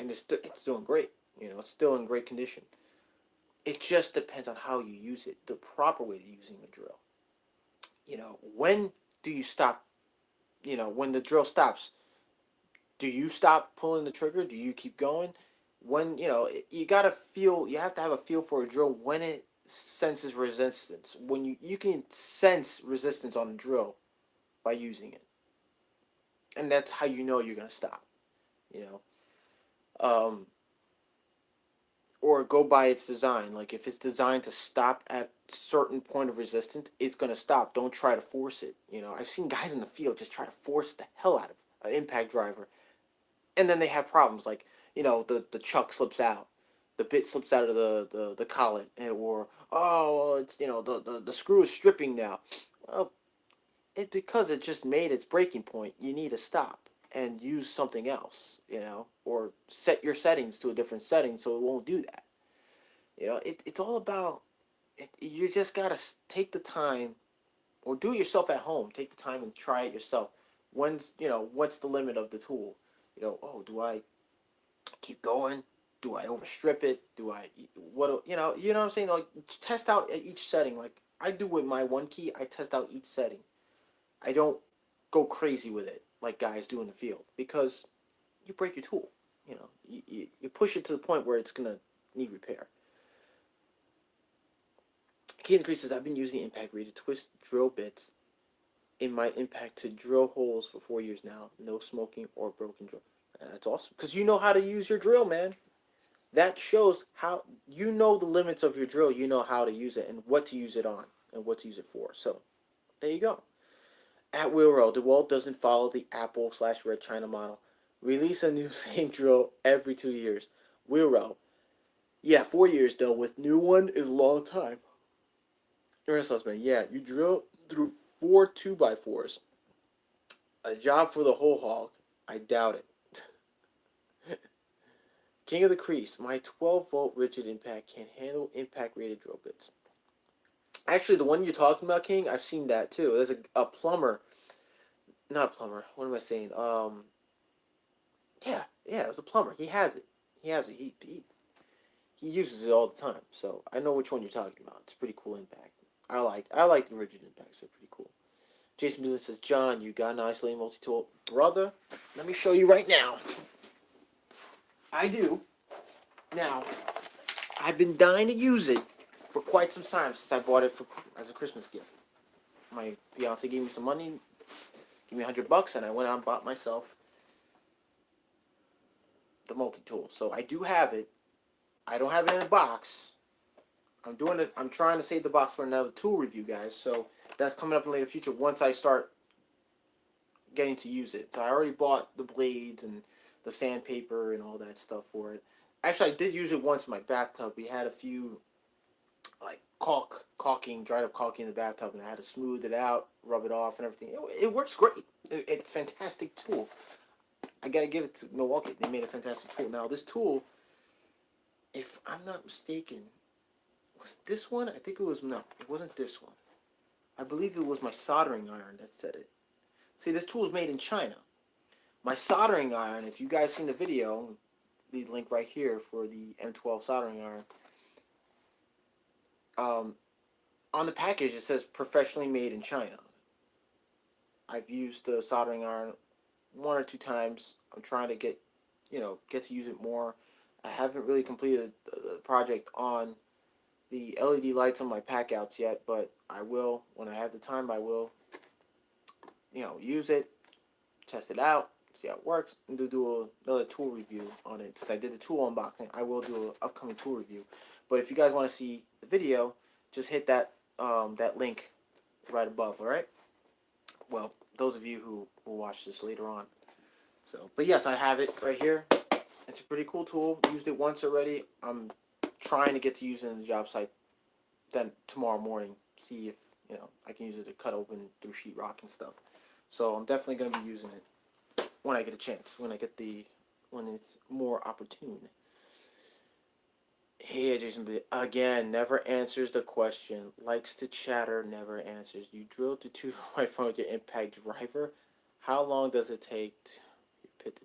and it's doing great. It's still in great condition. It just depends on how you use it, the proper way to using a drill. When do you stop? When the drill stops, do you stop pulling the trigger? Do you keep going? When you have to have a feel for a drill when it senses resistance. When you can sense resistance on a drill by using it, and that's how you know you're gonna stop. You um, or go by its design. Like if it's designed to stop at certain point of resistance, it's gonna stop. Don't try to force it. I've seen guys in the field just try to force the hell out of an impact driver, and then they have problems. Like the chuck slips out, the bit slips out of the collet, or oh well, it's the screw is stripping now. Well, because it just made its breaking point. You need to stop and use something else, or set your settings to a different setting so it won't do that. It's all about it. You just gotta take the time, or do it yourself at home. Take the time and try it yourself. What's the limit of the tool? Oh, do I keep going? Do I overstrip it? Do I what what I'm saying? Like test out each setting. Like I do with my one key, I test out each setting. I don't go crazy with it like guys do in the field because you break your tool. You push it to the point where it's gonna need repair. Key increases. I've been using Impact Read to twist drill bits in my Impact to drill holes for 4 years now. No smoking or broken drill. And that's awesome because you know how to use your drill, man. That shows how you know the limits of your drill. You know how to use it and what to use it on and what to use it for. So there you go. At Wheelrow, DeWalt doesn't follow the Apple/Red China model. Release a new same drill every 2 years. Wheelrow, yeah, 4 years though with new one is a long time. Ernest Husband, yeah, you drill through 4 2x4s. A job for the whole hog? I doubt it. King of the Crease, my 12-volt rigid impact can handle impact rated drill bits. Actually, the one you're talking about, King, I've seen that too. There's a plumber, not a plumber. What am I saying? Yeah, it was a plumber. He has it. He has it. He uses it all the time. So I know which one you're talking about. It's a pretty cool impact. I like the rigid impacts. They're pretty cool. Jason Business says, John, you got an isolating multi tool, brother. Let me show you right now. I do. Now, I've been dying to use it for quite some time since I bought it as a Christmas gift. My fiance gave me some money, gave me $100, and I went out and bought myself the multi tool. So I do have it. I don't have it in a box. I'm doing it. I'm trying to save the box for another tool review, guys. So that's coming up in the later future once I start getting to use it. So I already bought the blades and the sandpaper and all that stuff for it. Actually, I did use it once in my bathtub. We had a few like dried up caulking in the bathtub, and I had to smooth it out, rub it off, and everything. It works great. It's a fantastic tool. I gotta give it to Milwaukee. They made a fantastic tool. Now this tool, if I'm not mistaken, was it this one? I think it was no. It wasn't this one. I believe it was my soldering iron that said it. See, this tool is made in China. My soldering iron, if you guys seen the video, the link right here for the M12 soldering iron. On the package it says professionally made in China. I've used the soldering iron 1 or 2 times. I'm trying to get to use it more. I haven't really completed the project on the LED lights on my pack outs yet, but I will when I have the time. I will use it, test it out, see how it works, and do another tool review on it. Since I did the tool unboxing, I will do an upcoming tool review. But if you guys want to see the video, just hit that link right above. All right. Well, those of you who will watch this later on. So, but yes, I have it right here. It's a pretty cool tool. Used it once already. I'm trying to get to use it in the job site. Then tomorrow morning, see if I can use it to cut open through sheetrock and stuff. So I'm definitely gonna be using it when I get a chance. When it's more opportune. Hey, Jason, again, never answers the question. Likes to chatter, never answers. You drill to 2 by 4 with your impact driver. How long does it take to pit the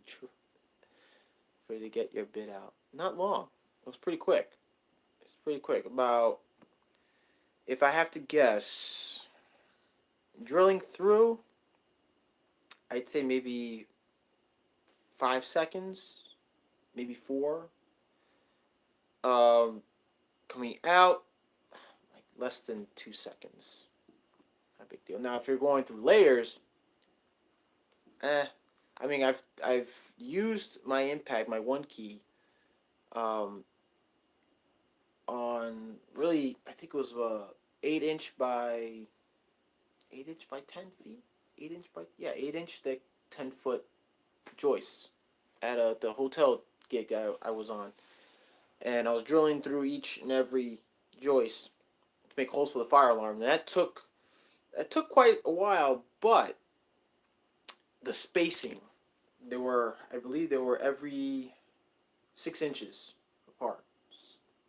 for you to get your bit out? Not long. It was pretty quick. It's pretty quick. About, if I have to guess, drilling through, I'd say maybe 5 seconds, maybe 4. Coming out, like less than 2 seconds. Not a big deal. Now, if you're going through layers, I mean, I've used my impact, my one key, on really, I think it was 8 inch by 8 inch by 10 feet, 8 inch by 8 inch thick, 10 foot joists at the hotel gig I was on, and I was drilling through each and every joist to make holes for the fire alarm. And that took quite a while, but the spacing, I believe they were every 6 inches apart.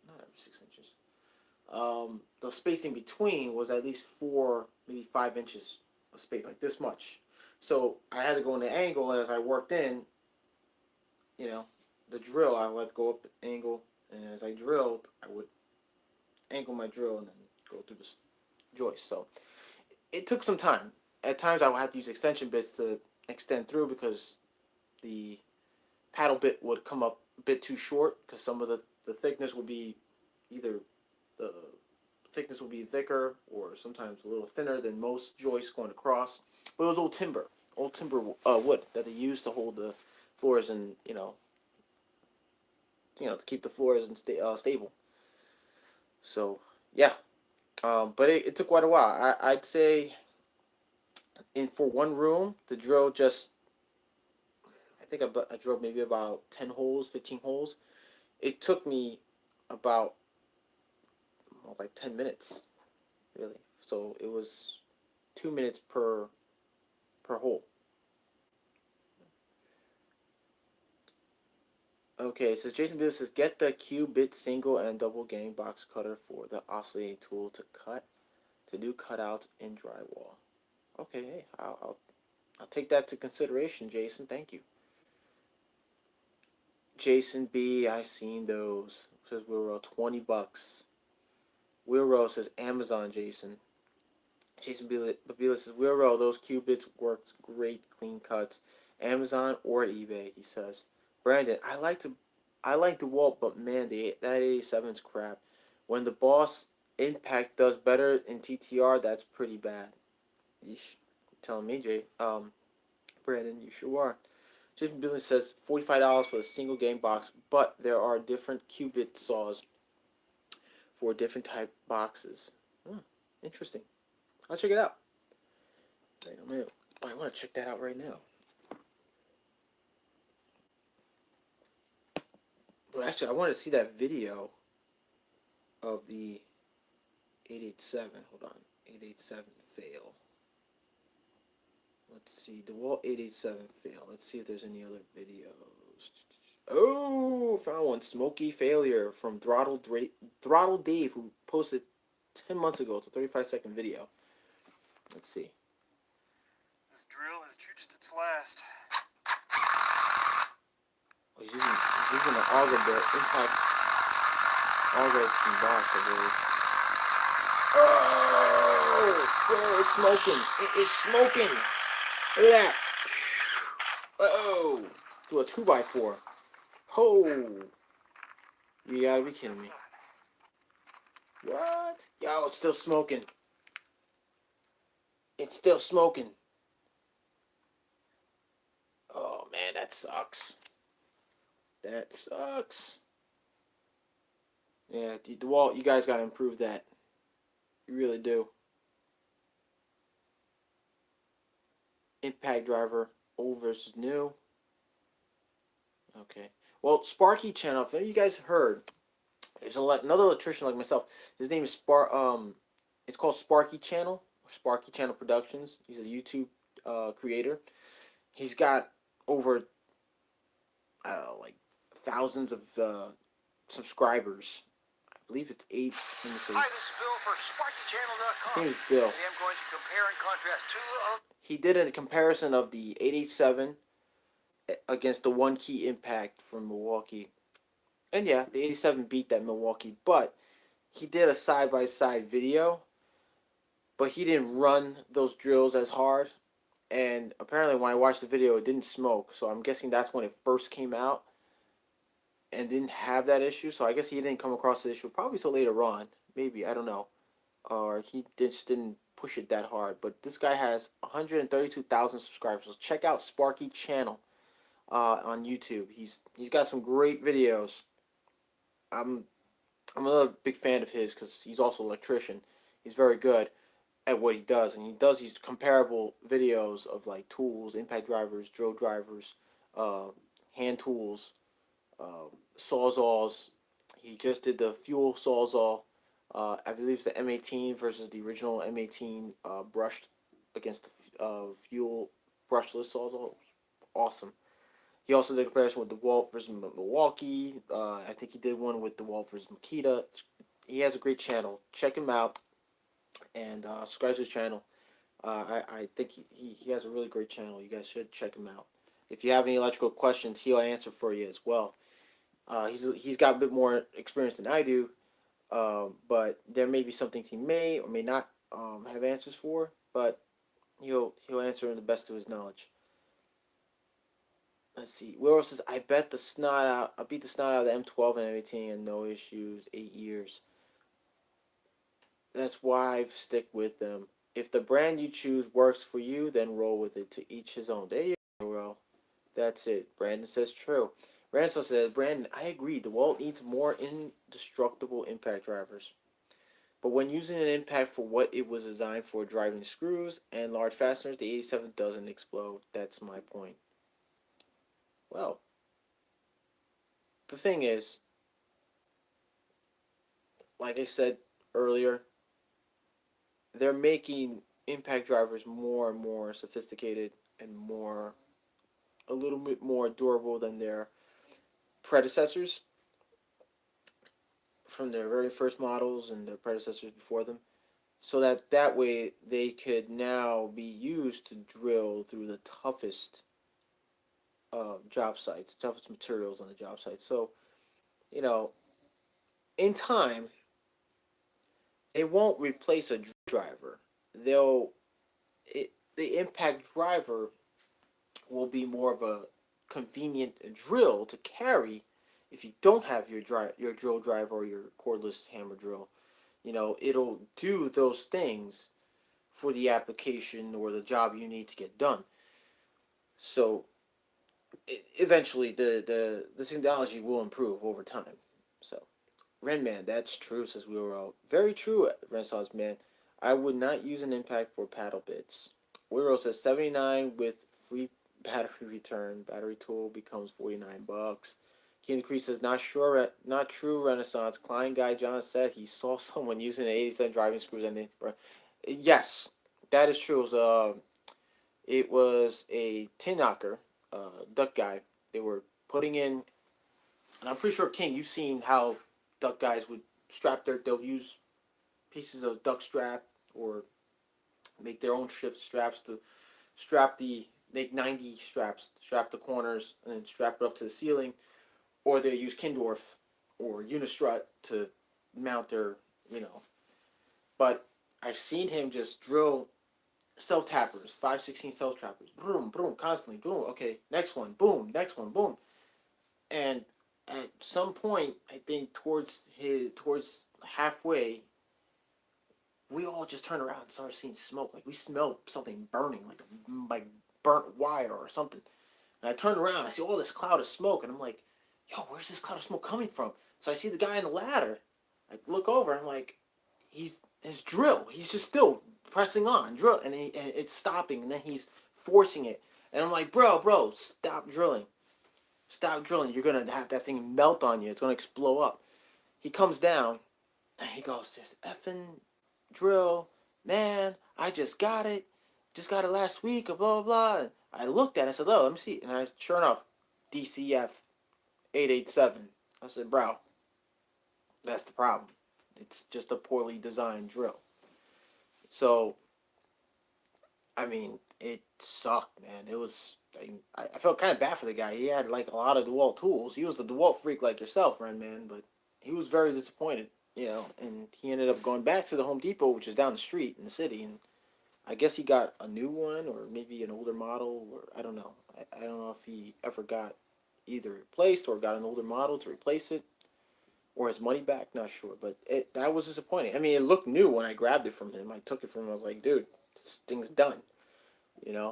Not every 6 inches. The spacing between was at least 4, maybe 5 inches of space, like this much. So I had to go in an angle as I worked in, the drill. I would go up the angle, and as I drilled, I would angle my drill and then go through the joist. So it took some time. At times I would have to use extension bits to extend through because the paddle bit would come up a bit too short because some of the thickness would be either the thickness would be thicker or sometimes a little thinner than most joists going across. But it was old timber wood that they used to hold the floors and to keep the floors and stable. So yeah, but it took quite a while. I'd say for one room the drill just I think I drilled maybe about 10 holes, 15 holes. It took me about like 10 minutes. really. So it was 2 minutes per hole. Okay, so Jason Bill says get the Q-bit single and double gang box cutter for the oscillating tool to do cutouts in drywall. Okay, hey, I'll take that to consideration, Jason. Thank you. Jason B, I seen those. Says Wilro, $20. Wilro says Amazon, Jason. Jason Babila says Wilro, those Q-bits worked great, clean cuts. Amazon or eBay, he says. Brandon, I like the Walt, but man, that 87's crap. When the Boss Impact does better in TTR, that's pretty bad. Yeesh. Telling me, Brandon, you sure are. Jason Business says $45 for a single game box, but there are different qubit saws for different type boxes. Hmm, interesting. I'll check it out. I want to check that out right now. But actually, I want to see that video of the 887. Hold on. 887 fail. Let's see. DeWalt 887 fail. Let's see if there's any other videos. Oh, found one. Smoky failure from Throttle Dave, who posted 10 months ago. It's a 35-second video. Let's see. This drill has reached its last. Oh, he's using the auger bit. Impact auger from box, I believe. Oh! Bro, it's smoking. It is smoking. Look at that. Oh! Do a 2x4. Oh! You gotta be kidding me. What? Yo, it's still smoking. It's still smoking. Oh, man, that sucks. That sucks. Yeah, DeWalt, you guys gotta improve that. You really do. Impact driver, old versus new. Okay. Well, Sparky channel, if any of you guys heard, there's another electrician like myself. His name is it's called Sparky Channel, or Sparky Channel Productions. He's a YouTube creator. He's got over, I don't know, like thousands of subscribers. I believe it's 8. Let me see. Hi, this is Bill for SparkyChannel.com. His name is Bill. Today I'm going to compare and contrast two of... He did a comparison of the 887 against the One Key Impact from Milwaukee. And yeah, the 87 beat that Milwaukee, but he did a side-by-side video, but he didn't run those drills as hard. And apparently when I watched the video, it didn't smoke. So I'm guessing that's when it first came out and didn't have that issue. So I guess he didn't come across the issue probably till later on. Maybe, I don't know. Or he just didn't push it that hard. But this guy has 132,000 subscribers. So check out Sparky Channel on YouTube. He's got some great videos. I'm another big fan of his because he's also an electrician. He's very good at what he does, and he does these comparable videos of like tools, impact drivers, drill drivers, hand tools, sawzalls. He just did the fuel sawzall. I believe it's the M18 versus the original M18 brushed against the fuel brushless sawzall. Awesome. He also did a comparison with DeWalt versus Milwaukee. I think he did one with DeWalt versus Makita. He has a great channel. Check him out and subscribe to his channel. I think he has a really great channel. You guys should check him out. If you have any electrical questions, he'll answer for you as well. He's got a bit more experience than I do, but there may be some things he may or may not have answers for, but he'll answer in the best of his knowledge. Let's see. Will says, I beat the snot out of the M12 and M18 and no issues. 8 years. That's why I stick with them. If the brand you choose works for you, then roll with it. To each his own. There you go, Will. That's it. Brandon says true. Brandon says, Brandon, I agree. DeWalt needs more indestructible impact drivers. But when using an impact for what it was designed for, driving screws and large fasteners, the 87 doesn't explode. That's my point. Well, the thing is, like I said earlier, they're making impact drivers more and more sophisticated and more a little bit more durable than their predecessors from their very first models and their predecessors before them, so that way they could now be used to drill through the toughest job sites, toughest materials on the job site. So, you know, in time, they won't replace a driver. They'll the impact driver will be more of a convenient drill to carry if you don't have your drill driver or your cordless hammer drill. It'll do those things for the application or the job you need to get done. So eventually the technology will improve over time. So Renman, that's true, says we were all very true, Renaissance Man. I would not use an impact for paddle bits. Wiro says 79 with free battery return. Battery tool becomes $49. King of the Crease says not true, Renaissance. Klein guy John said he saw someone using an 87 driving screws and yes, that is true. It was a tin knocker, duck guy. They were putting in, and I'm pretty sure King, you've seen how duck guys would they'll use pieces of duck strap or make their own shift straps to make 90 straps, strap the corners, and then strap it up to the ceiling, or they use Kindorf or Unistrut to mount their, you know. But I've seen him just drill self tappers, 516 self tappers, boom, boom, constantly, boom. Okay, next one, boom, next one, boom, and at some point, I think towards halfway, we all just turned around and started seeing smoke. Like we smelled something burning, like burnt wire or something. And I turned around, I see all this cloud of smoke, and I'm like, "Yo, where's this cloud of smoke coming from?" So I see the guy on the ladder. I look over, and I'm like, he's his drill. He's just still pressing on drill, and it's stopping, and then he's forcing it. And I'm like, bro, stop drilling. Stop drilling. You're gonna have that thing melt on you. It's gonna explode up. He comes down and he goes, "This effing drill, man. I just got it. Just got it last week. Blah blah blah." And I looked at it. I said, "Oh, let me see." And sure enough, DCF 887. I said, "Bro, that's the problem. It's just a poorly designed drill." So, I mean, it sucked, man. It was. I felt kind of bad for the guy. He had like a lot of DeWalt tools. He was the DeWalt freak like yourself, Ren Man, but he was very disappointed, and he ended up going back to the Home Depot, which is down the street in the city, and I guess he got a new one or maybe an older model, or I don't know. I don't know if he ever got either replaced or got an older model to replace it or his money back. Not sure, but that was disappointing. I mean, it looked new when I grabbed it from him. I took it from him. I was like, dude, this thing's done.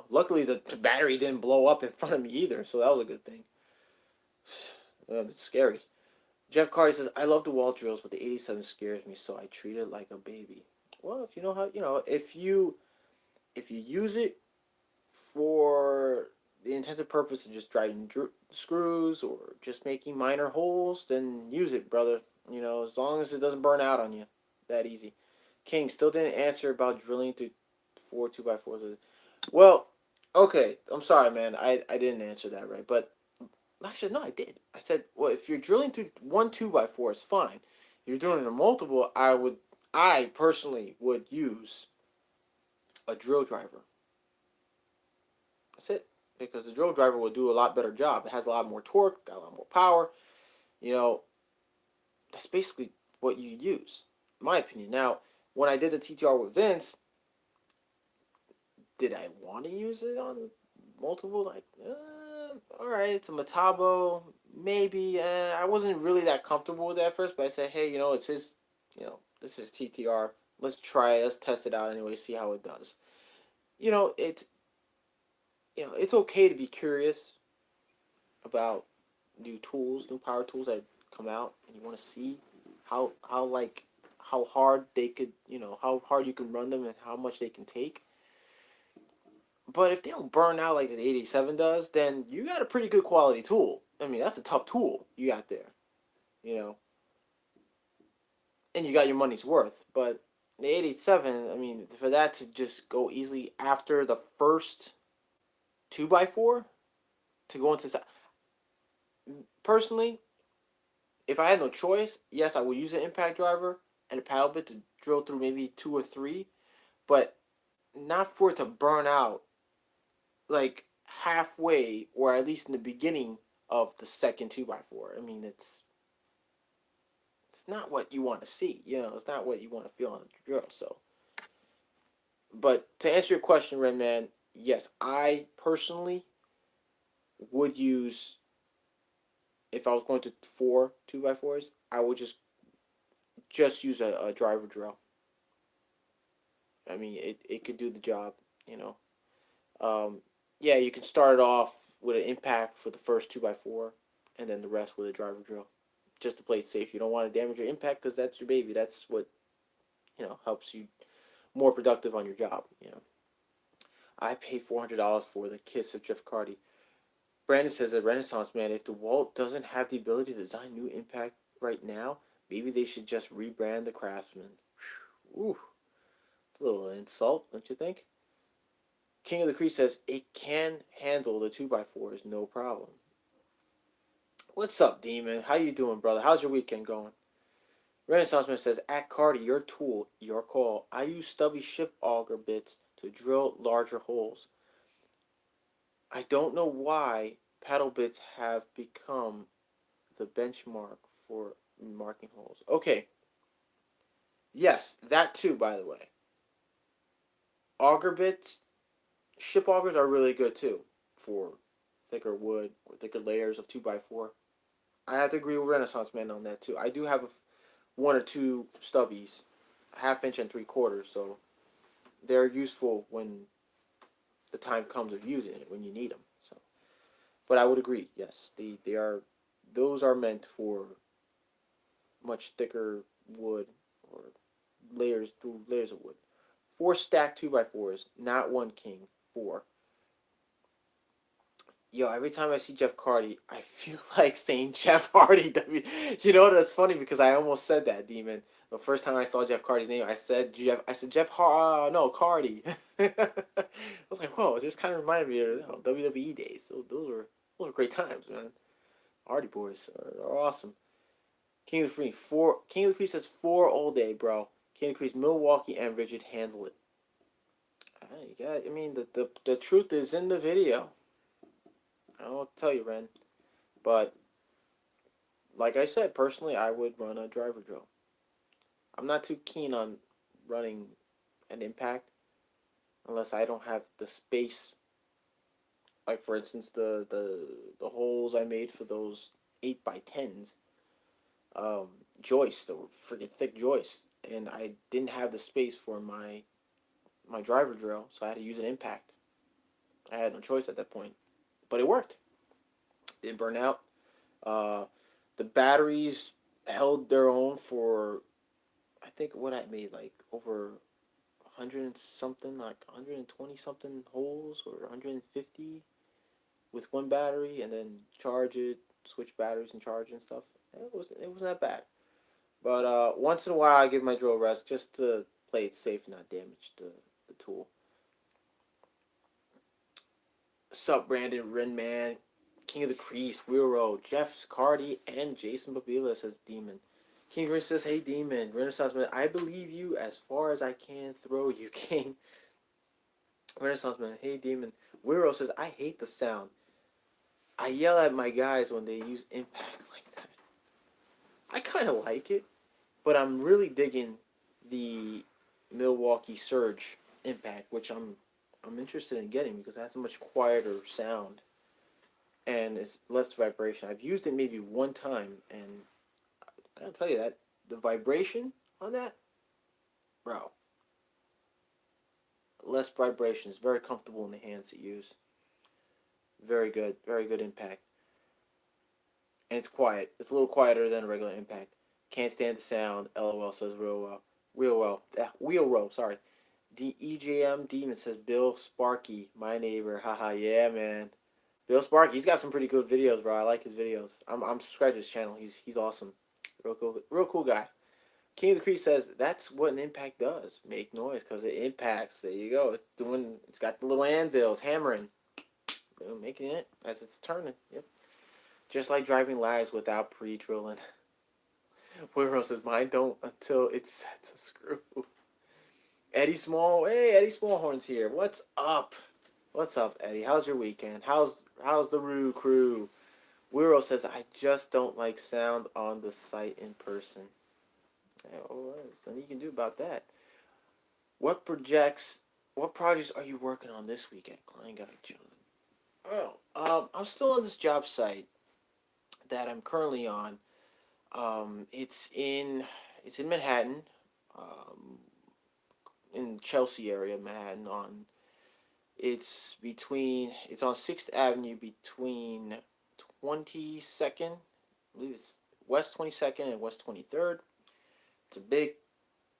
Luckily the battery didn't blow up in front of me either, so that was a good thing. It's scary. Jeff Carty says, "I love the wall drills, but the 87 scares me, so I treat it like a baby." Well, if you know how, if you use it for the intended purpose of just driving screws or just making minor holes, then use it, brother. As long as it doesn't burn out on you, that easy. King still didn't answer about drilling through 4 2x4s. Well, okay, I'm sorry, man. I didn't answer that right, but actually, no, I did. I said, well, if you're drilling through 1 2x4, it's fine. If you're doing it in multiple, I personally would use a drill driver. That's it, because the drill driver will do a lot better job. It has a lot more torque, got a lot more power. You know, that's basically what you use, in my opinion. Now, when I did the TTR with Vince, did I want to use it on multiple? Like, all right, it's a Metabo. Maybe I wasn't really that comfortable with it at first, but I said, hey, it's his, this is TTR. Let's try it. Let's test it out anyway. See how it does. It's it's okay to be curious about new tools, new power tools that come out, and you want to see how hard they could, how hard you can run them and how much they can take. But if they don't burn out like the 87 does, then you got a pretty good quality tool. I mean, that's a tough tool you got there, and you got your money's worth. But The 887, I mean, for that to just go easily after the first 2x4 to go into personally, if I had no choice, yes, I would use an impact driver and a paddle bit to drill through maybe 2 or 3, but not for it to burn out like halfway or at least in the beginning of the second 2x4. I mean, it's not what you want to see. It's not what you want to feel on the drill. So, but to answer your question, Red Man, yes, I personally would use, if I was going to 4 2x4s, I would just use a driver drill. I mean, it could do the job, you know. Yeah, you can start it off with an impact for the first 2x4, and then the rest with a driver drill, just to play it safe. You don't want to damage your impact because that's your baby. That's what helps you more productive on your job. I paid $400 for the Kiss of Jeff Carty. Brandon says that Renaissance Man, if DeWalt doesn't have the ability to design new impact right now, maybe they should just rebrand the Craftsman. Ooh, it's a little insult, don't you think? King of the Creek says it can handle the 2x4s, no problem. What's up, Demon? How you doing, brother? How's your weekend going? Renaissance Man says, at Carty, your tool, your call. I use stubby ship auger bits to drill larger holes. I don't know why paddle bits have become the benchmark for marking holes. Okay. Yes, that too, by the way. Auger bits, ship augers are really good too for thicker wood or thicker layers of 2x4. I have to agree with Renaissance Man on that too. I do have 1 or 2 stubbies, 1/2 inch and 3/4, so they're useful when the time comes of using it, when you need them. So, but I would agree, yes, those are meant for much thicker wood or layers of wood. 4 stacked 2x4s, not 1 king. 4. Yo, every time I see Jeff Carty, I feel like saying Jeff Hardy. You know that's funny because I almost said that, Demon. The first time I saw Jeff Carty's name, I said Jeff no, Carty. I was like, whoa, it just kind of reminded me of WWE days. So those were great times, man. Hardy boys are awesome. King of the Free, King of the Creek says 4 all day, bro. King of the Creek's Milwaukee and Rigid handle it. I mean, the truth is in the video. I don't know what to tell you, Ren. But, like I said, personally, I would run a driver drill. I'm not too keen on running an impact unless I don't have the space. Like, for instance, the holes I made for those 8x10s, joists, the freaking thick joists. And I didn't have the space for my driver drill, so I had to use an impact. I had no choice at that point. But it worked. Didn't burn out. The batteries held their own for, I think, what I made, like over 100 and something, like 120 something holes or 150 with one battery, and then charge it, switch batteries and charge and stuff. It wasn't that bad. But once in a while, I give my drill a rest just to play it safe and not damage the tool. Sup, Brandon, Renman, King of the Crease, Wheelrow, Jeff Carty, and Jason Babila says Demon. King Grinch says, hey Demon, Renaissance Man, I believe you as far as I can throw you, King. Renaissance Man, hey Demon. Wheelrow says, I hate the sound. I yell at my guys when they use impacts like that. I kind of like it, but I'm really digging the Milwaukee Surge impact, which I'm interested in getting because it has a much quieter sound and it's less vibration. I've used it maybe one time, and I gotta tell you that the vibration on that, bro, less vibration is very comfortable in the hands to use. Very good impact, and it's quiet. It's a little quieter than a regular impact. Can't stand the sound. LOL says real well. Wheel row. Sorry. The EJM Demon says Bill Sparky, my neighbor. Haha, yeah, man. Bill Sparky, he's got some pretty good videos, bro. I like his videos. I'm subscribed to his channel. He's awesome. Real cool guy. King of the Creek says that's what an impact does. Make noise because it impacts. There you go. It's doing. It's got the little anvil. It's hammering. Making it as it's turning. Yep. Just like driving lives without pre-drilling. Where else is mine don't until it sets a screw. Eddie Small. Hey, Eddie Smallhorn's here. What's up? What's up, Eddie? How's your weekend? How's the Roo crew? Wiro says I just don't like sound on the site in person. Yeah, all right, there's nothing you can do about that. What projects are you working on this week at Klein Guy John? I'm still on this job site that I'm currently on. It's in Manhattan, um, in Chelsea area, Manhattan. It's on 6th Avenue between 22nd, I believe it's West 22nd and West 23rd. It's a big.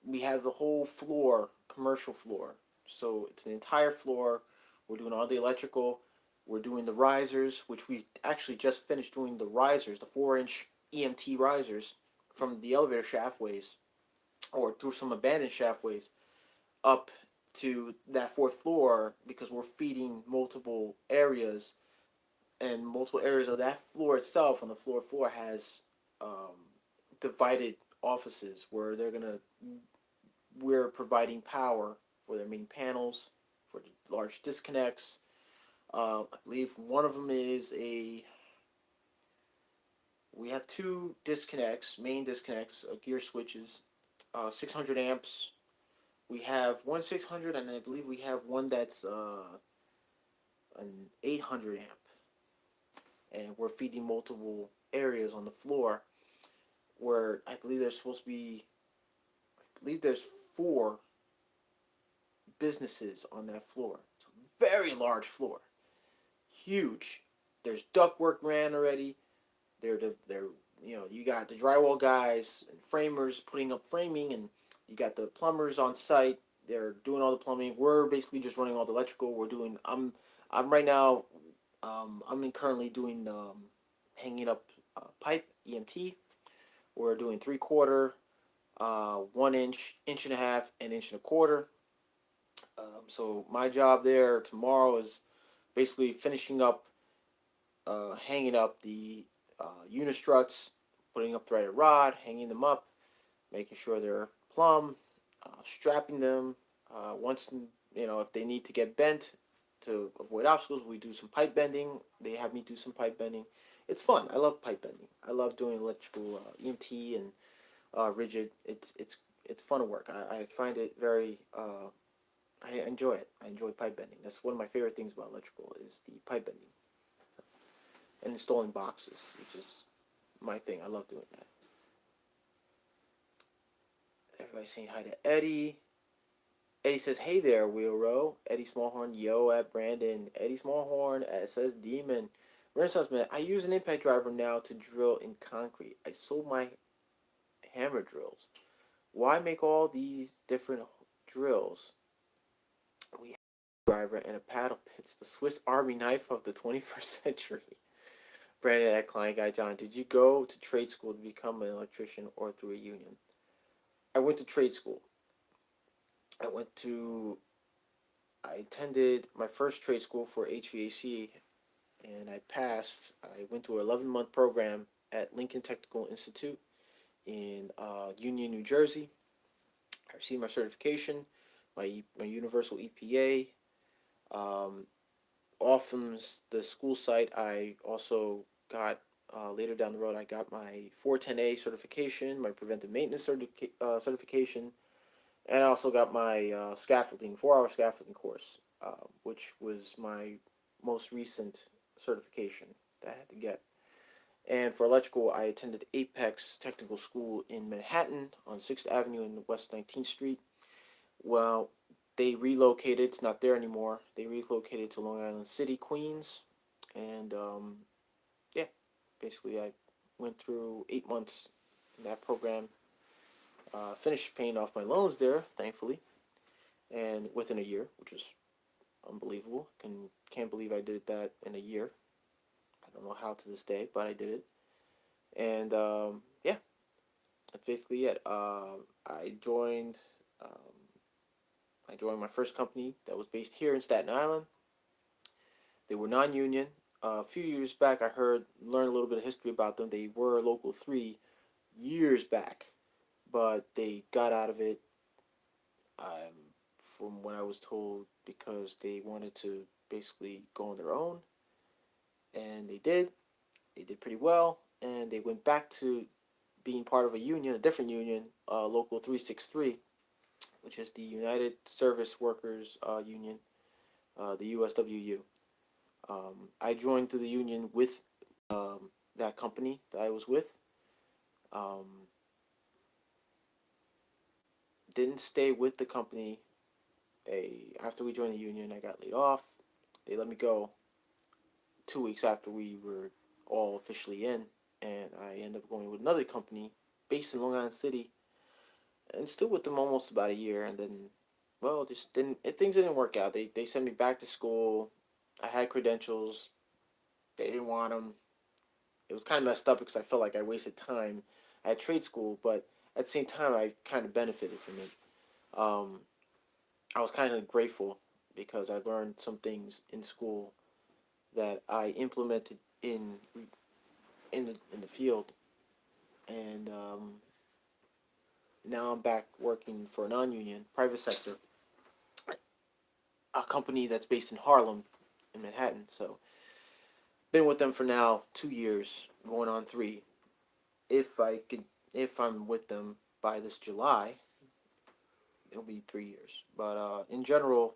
We have the whole floor, commercial floor. So it's an entire floor. We're doing all the electrical. We're doing the risers, which we actually just finished doing the risers, the 4-inch EMT risers from the elevator shaftways, or through some abandoned shaftways, up to that fourth floor because we're feeding multiple areas, and multiple areas of that floor itself on the floor has divided offices where we're providing power for their main panels, for the large disconnects. I believe one of them is we have two disconnects, main disconnects, gear switches, 600 amps. We have one 600, and I believe we have one that's an 800 amp. And we're feeding multiple areas on the floor where I believe there's 4 businesses on that floor. It's a very large floor, huge. There's ductwork ran already. They're you got the drywall guys and framers putting up framing, and you got the plumbers on site. They're doing all the plumbing. We're basically just running all the electrical. I'm right now. I'm currently doing hanging up pipe EMT. We're doing 3/4, 1 inch, inch and a half, and inch and a quarter. So my job there tomorrow is basically finishing up, hanging up the unistruts, putting up threaded rod, hanging them up, making sure they're plumb, strapping them. Once if they need to get bent to avoid obstacles, we do some pipe bending. They have me do some pipe bending. It's fun. I love pipe bending. I love doing electrical EMT and rigid. It's fun work. I find it very. I enjoy it. I enjoy pipe bending. That's one of my favorite things about electrical is the pipe bending. So, and installing boxes, which is my thing. I love doing that. Everybody saying hi to Eddie. Eddie says, "Hey there, Wheelrow." Eddie Smallhorn, yo at Brandon. Eddie Smallhorn says, "Demon." Renaissance man, I use an impact driver now to drill in concrete. I sold my hammer drills. Why make all these different drills? We have a driver and a paddle pit. It's the Swiss Army knife of the 21st century. Brandon at Klein Guy John, did you go to trade school to become an electrician or through a union? I went to trade school. I attended my first trade school for HVAC, and I passed. I went to an 11-month program at Lincoln Technical Institute in Union, New Jersey. I received my certification, my universal EPA. Off from the school site, I also got, later down the road, I got my 410A certification, my preventive maintenance certification, and I also got my scaffolding, 4-hour scaffolding course, which was my most recent certification that I had to get. And for electrical, I attended Apex Technical School in Manhattan on 6th Avenue and West 19th Street. Well, they relocated. It's not there anymore. They relocated to Long Island City, Queens. And, yeah, basically I went through 8 months in that program. Finished paying off my loans there, thankfully, and within a year, which was unbelievable. Can't believe I did that in a year. I don't know how to this day, but I did it. And yeah, that's basically it. I joined. Um, I joined my first company that was based here in Staten Island. They were non-union. A few years back, learned a little bit of history about them. They were Local 3 years back, but they got out of it, from what I was told, because they wanted to basically go on their own, and they did. They did pretty well, and they went back to being part of a union, a different union, Local 363, which is the United Service Workers Union, the USWU. I joined the union with that company that I was with. Um, didn't stay with the company. After we joined the union, I got laid off. They let me go 2 weeks after we were all officially in, and I ended up going with another company based in Long Island City, and still with them almost about a year. And then, well, just didn't things didn't work out. They sent me back to school. I had credentials. They didn't want them. It was kind of messed up because I felt like I wasted time at trade school, but at the same time, I kind of benefited from it. Um, I was kind of grateful because I learned some things in school that I implemented in the field, and now I'm back working for a non-union private sector, a company that's based in Harlem, in Manhattan. So been with them for now 2 years, going on three. If I'm with them by this July, it'll be 3 years. But in general,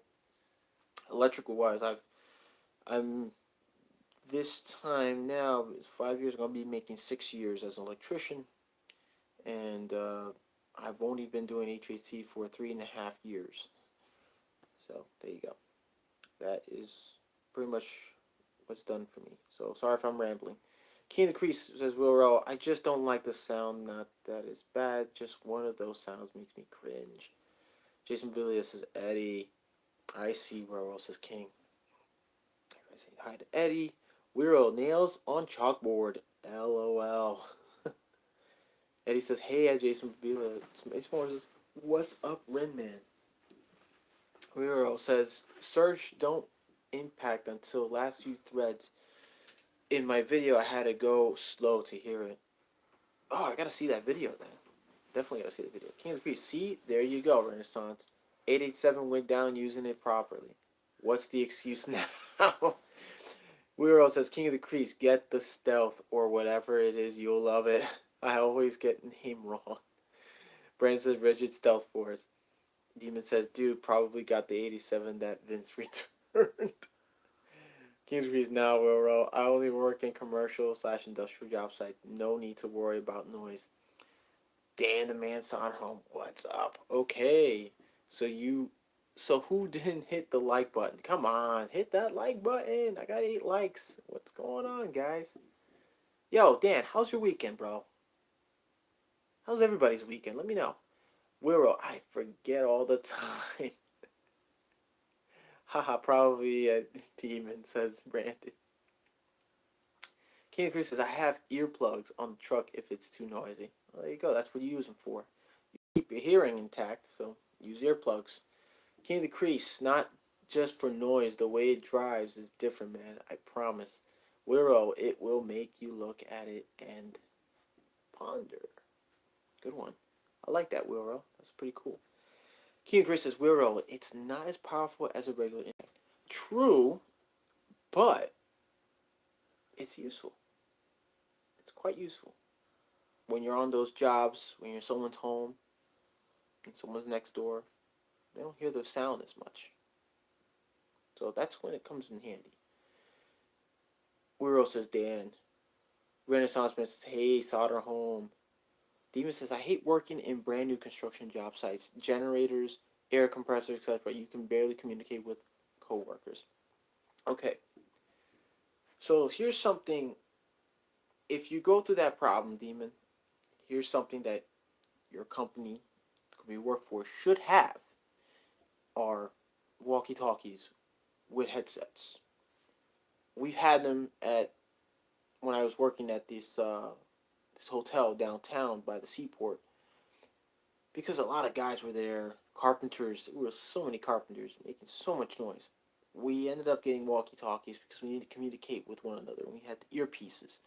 electrical wise, I'm this time now 5 years. I'm gonna be making 6 years as an electrician, and I've only been doing HVAC for 3.5 years. So there you go. That is pretty much what's done for me. So sorry if I'm rambling. King of the Crease says, Will, I just don't like the sound. Not that it's bad. Just one of those sounds makes me cringe. Jason Billy says, Eddie. I see Will, says King. I say hi to Eddie. Weirdo, nails on chalkboard. LOL. Eddie says, hey, Jason Billy. Says, what's up, Ren Man? Weirdo says, search don't impact until last few threads. In my video, I had to go slow to hear it. Oh, I gotta see that video then. Definitely gotta see the video. King of the Priest. See, there you go, Renaissance. 887 went down using it properly. What's the excuse now? Weirdo says, King of the Crease, get the stealth or whatever it is, you'll love it. I always get name wrong. Brandon says, Rigid Stealth Force. Demon says, dude, probably got the 87 that Vince returned. King of the Crease, now, Weirdo. I only work in commercial/industrial job sites. No need to worry about noise. Dan the Man Sonholm, what's up? Okay, so who didn't hit the like button? Come on, hit that like button. I got 8 likes. What's going on, guys? Yo, Dan, how's your weekend, bro? How's everybody's weekend? Let me know. Wiro, I forget all the time. Haha, probably a demon, says Brandon. King of Chris says, I have earplugs on the truck if it's too noisy. Well, there you go. That's what you use them for. You keep your hearing intact, so use earplugs. King of the Crease, not just for noise. The way it drives is different, man. I promise. Wiro, it will make you look at it and ponder. Good one. I like that, Wiro. That's pretty cool. King of the Crease says, Wiro, it's not as powerful as a regular impact. True, but it's useful. It's quite useful. When you're on those jobs, when you're in someone's home, and someone's next door, they don't hear the sound as much. So that's when it comes in handy. Wiro says, Dan. Renaissance Man says, hey, Solder Home. Demon says, I hate working in brand new construction job sites. Generators, air compressors, etc. You can barely communicate with coworkers. Okay. So here's something. If you go through that problem, Demon, here's something that your company, the company you work for, should have are walkie-talkies with headsets. We've had them at when I was working at this this hotel downtown by the seaport, because a lot of guys were there, carpenters. There were so many carpenters making so much noise. We ended up getting walkie-talkies because we needed to communicate with one another. We had the earpieces,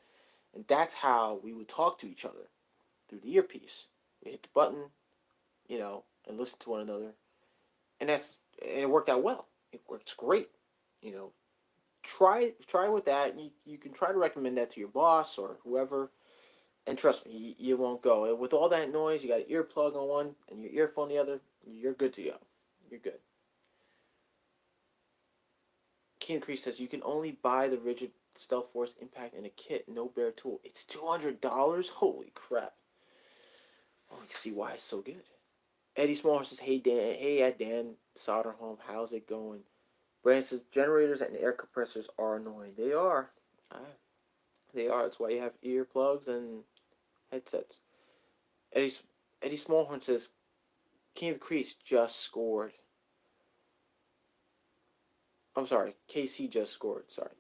and that's how we would talk to each other, through the earpiece. We hit the button, and listen to one another, and it worked out well. It works great, you know. Try with that. You can try to recommend that to your boss or whoever, and trust me, you won't go. With all that noise, you got an earplug on one and your earphone on the other, you're good to go. You're good. King Crease says you can only buy the rigid Stealth Force Impact in a kit, no bare tool. It's $200. Holy crap! Oh, you can see why it's so good. Eddie Small says, "Hey Dan, hey at Dan Solderholm, how's it going?" Brandon says generators and air compressors are annoying. They are. They are. That's why you have earplugs and headsets. Eddie Eddie Smallhorn says King of the Crease just scored. I'm sorry, KC just scored. Sorry.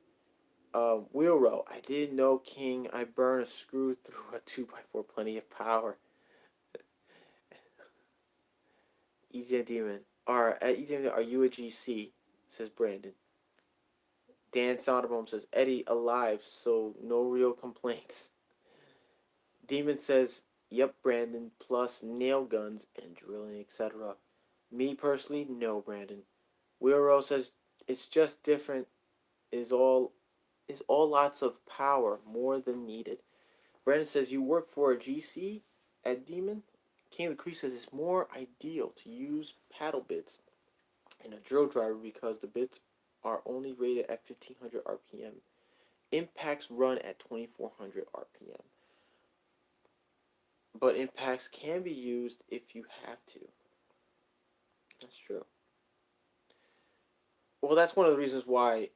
Wheel row. I didn't know King. I burn a screw through a 2x4. Plenty of power. EJ Demon. Are you a GC? Says Brandon. Dan Soderbaum says Eddie alive, so no real complaints. Demon says, "Yep, Brandon. Plus nail guns and drilling, etc." Me personally, no, Brandon. Wheel row says it's just different. Is all lots of power, more than needed. Brandon says you work for a GC at Demon. King of the Creek says it's more ideal to use paddle bits in a drill driver because the bits are only rated at 1500 RPM. Impacts run at 2400 RPM. But impacts can be used if you have to. That's true. Well, that's one of the reasons why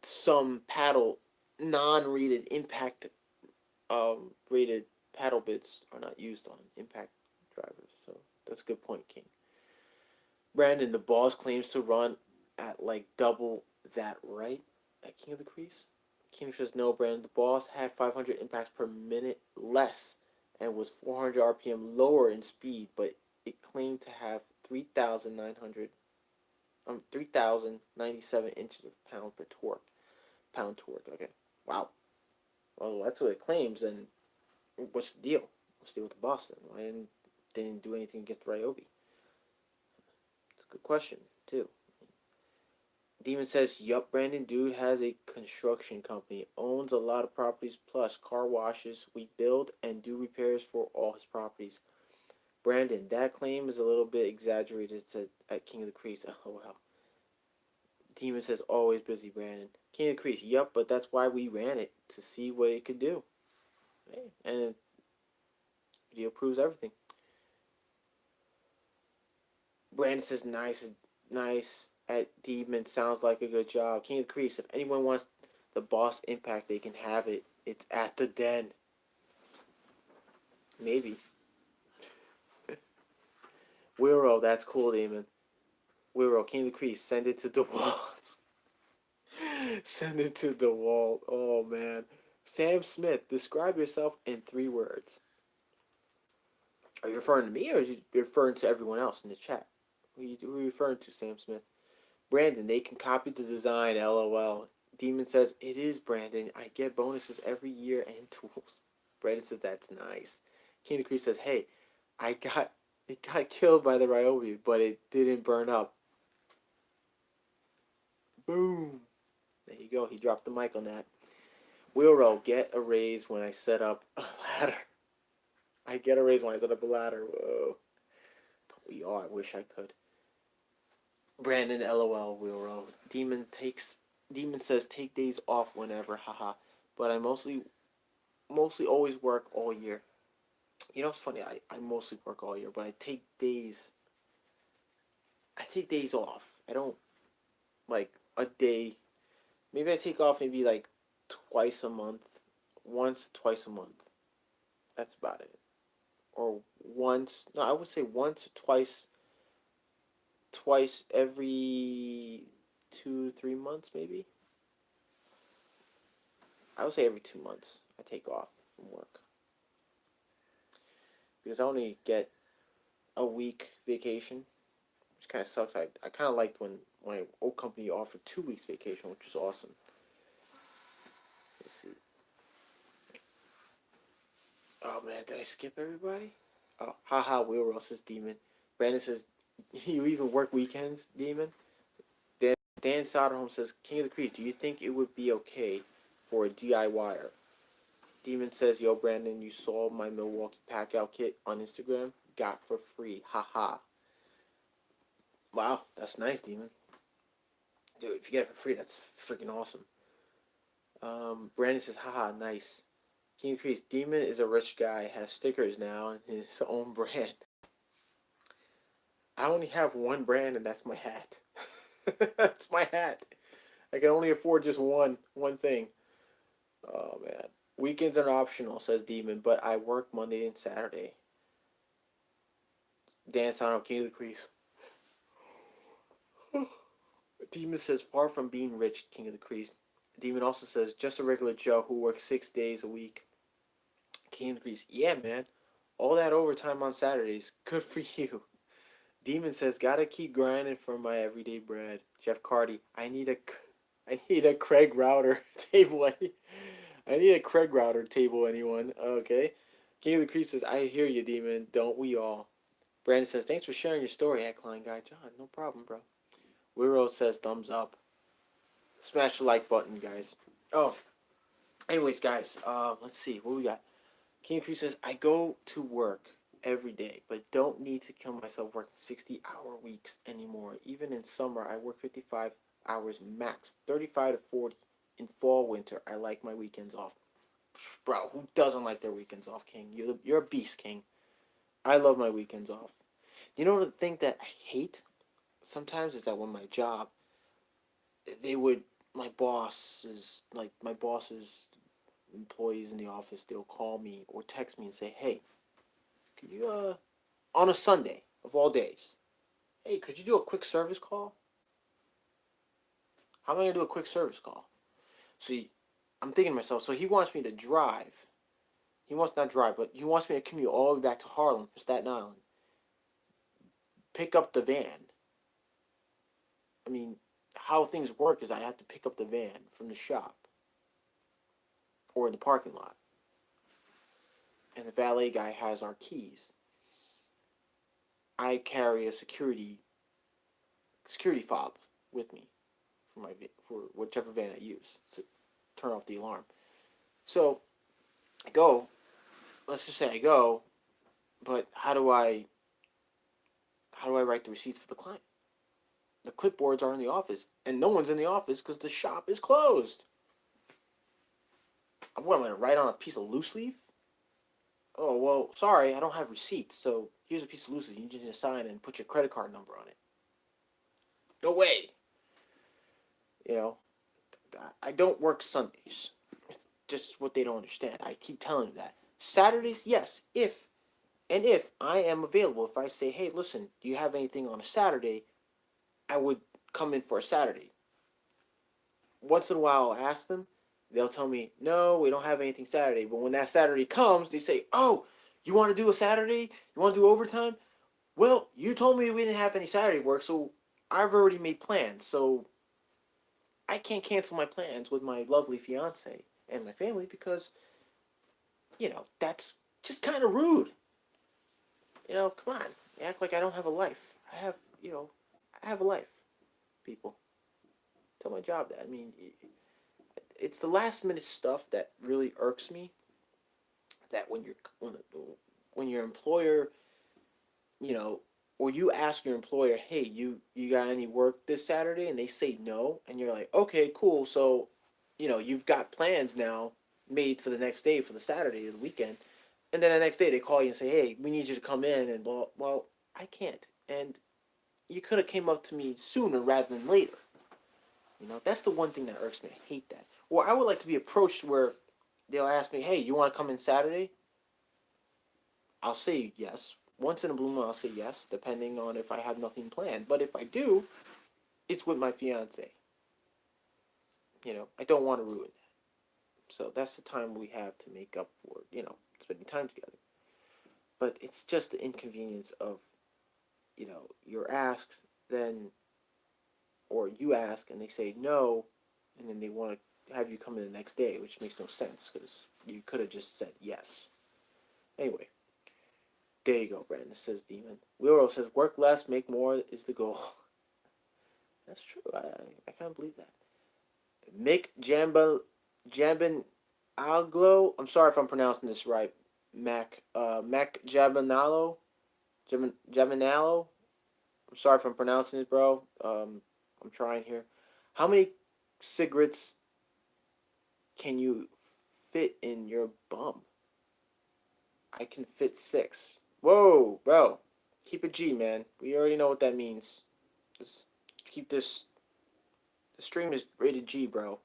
some paddle non-rated impact rated paddle bits are not used on impact drivers. So that's a good point, King. Brandon, the boss claims to run at like double that, right? At King of the Crease? King says no, Brandon. The boss had 500 impacts per minute less and was 400 RPM lower in speed, but it claimed to have 3,097 inches of pound per torque. Pound torque, okay. Wow. Well, that's what it claims, and what's the deal? What's the deal with the boss then? Why didn't do anything against Ryobi? It's a good question, too. Demon says, "Yup, Brandon, dude has a construction company, owns a lot of properties plus car washes. We build and do repairs for all his properties." Brandon, that claim is a little bit exaggerated at King of the Crease. Oh, wow. Demon says, "Always busy, Brandon." King of the Crease, "Yup, but that's why we ran it, to see what it could do." Hey, and video proves everything. Brandon says, nice at Demon. Sounds like a good job. King of the Crease, if anyone wants the boss impact, they can have it. It's at the den. Maybe. Wiro, that's cool, Demon. Wiro, King of the Crease, send it to the walls. Send it to the wall. Oh, man. Sam Smith, describe yourself in 3 words. Are you referring to me, or are you referring to everyone else in the chat? Who are you referring to, Sam Smith? Brandon, they can copy the design, LOL. Demon says, it is, Brandon. I get bonuses every year and tools. Brandon says, that's nice. King of the Creek says, hey, it got killed by the Ryobi, but it didn't burn up. Boom. There you go. He dropped the mic on that. Wheelrow, get a raise when I set up a ladder. I get a raise when I set up a ladder. Whoa. We are. I wish I could. Brandon, LOL, Wheelrow. Demon says take days off whenever, haha. But I mostly always work all year. You know, it's funny. I mostly work all year, but I take days off. I don't like a day. Maybe I take off maybe like twice a month, twice a month. That's about it. Or once. No, I would say once, twice every 2-3 months, maybe. I would say every 2 months I take off from work. Because I only get a week vacation, which kind of sucks. I kind of liked when my old company offered 2 weeks vacation, which was awesome. Let's see. Oh man, did I skip everybody? Oh, haha, Will says Demon. Brandon says, you even work weekends, Demon? Dan Soderholm says, King of the Crease, do you think it would be okay for a DIYer? Demon says, yo, Brandon, you saw my Milwaukee Packout kit on Instagram? Got for free. Haha. Wow, that's nice, Demon. Dude, if you get it for free, that's freaking awesome. Brandon says, haha, nice. King of the Crease, Demon is a rich guy, has stickers now and his own brand. I only have one brand, and that's my hat. That's my hat. I can only afford just one thing. Oh man, weekends are optional, says Demon, but I work Monday and Saturday. Dance on King of the Crease. Demon says, far from being rich, King of the Crease. Demon also says, just a regular Joe who works 6 days a week. King of the Crease, yeah, man. All that overtime on Saturdays, good for you. Demon says, gotta keep grinding for my everyday bread. Jeff Cardy, I need a Craig router table. I need a Craig router table, anyone. Okay. King of the Crease says, I hear you, Demon. Don't we all? Brandon says, thanks for sharing your story, Heckline Guy John. No problem, bro. Wiro says, thumbs up. Smash the like button, guys. Oh, anyways, guys, let's see. What we got? King of the Crease says, I go to work every day, but don't need to kill myself working 60-hour weeks anymore. Even in summer, I work 55 hours max, 35 to 40. In fall, winter, I like my weekends off. Bro, who doesn't like their weekends off, King? You're a beast, King. I love my weekends off. You know the thing that I hate sometimes is that when my job, my boss's employees in the office, they'll call me or text me and say, hey, could you, on a Sunday of all days, hey, could you do a quick service call? How am I going to do a quick service call? See, I'm thinking to myself, so he wants me to drive. He wants not drive, but he wants me to commute all the way back to Harlem for Staten Island. Pick up the van. I mean, how things work is I have to pick up the van from the shop or in the parking lot. And the valet guy has our keys. I carry a security fob with me for whichever van I use to turn off the alarm. So I go. Let's just say I go, but how do I write the receipts for the client? The clipboards are in the office, and no one's in the office because the shop is closed. What am I going to write on a piece of loose leaf? Oh, well, sorry, I don't have receipts, so here's a piece of loose leaf. You just need to sign and put your credit card number on it. No way. You know, I don't work Sundays. It's just what they don't understand. I keep telling them that. Saturdays, yes, if I am available, if I say, hey, listen, do you have anything on a Saturday, I would come in for a Saturday. Once in a while, I'll ask them. They'll tell me, no, we don't have anything Saturday. But when that Saturday comes, they say, oh, you want to do a Saturday? You want to do overtime? Well, you told me we didn't have any Saturday work, so I've already made plans. So I can't cancel my plans with my lovely fiance and my family because, that's just kind of rude. Come on. You act like I don't have a life. I have a life, people. Tell my job that. I mean, it's the last minute stuff that really irks me. That when your employer, or you ask your employer, hey, you got any work this Saturday, and they say no, and you're like, okay, cool. So, you've got plans now made for the next day, for the Saturday or the weekend, and then the next day they call you and say, hey, we need you to come in, and well, I can't, and you could have came up to me sooner rather than later. That's the one thing that irks me. I hate that. Or I would like to be approached where they'll ask me, hey, you want to come in Saturday? I'll say yes. Once in a blue moon, I'll say yes, depending on if I have nothing planned. But if I do, it's with my fiance. I don't want to ruin that. So that's the time we have to make up for, spending time together. But it's just the inconvenience of, you're asked, then, or you ask and they say no, and then they want to have you come in the next day, which makes no sense because you could have just said yes. Anyway, there you go, Brandon, says Demon. Willow says, work less, make more is the goal. That's true. I can't believe that. Mick Jambin Aglo. I'm sorry if I'm pronouncing this right. Mac Jabinalo. I'm sorry if I'm pronouncing it, bro. I'm trying here. How many cigarettes can you fit in your bum? I can fit 6. Whoa, bro. Keep it G, man. We already know what that means. Just keep this. The stream is rated G, bro.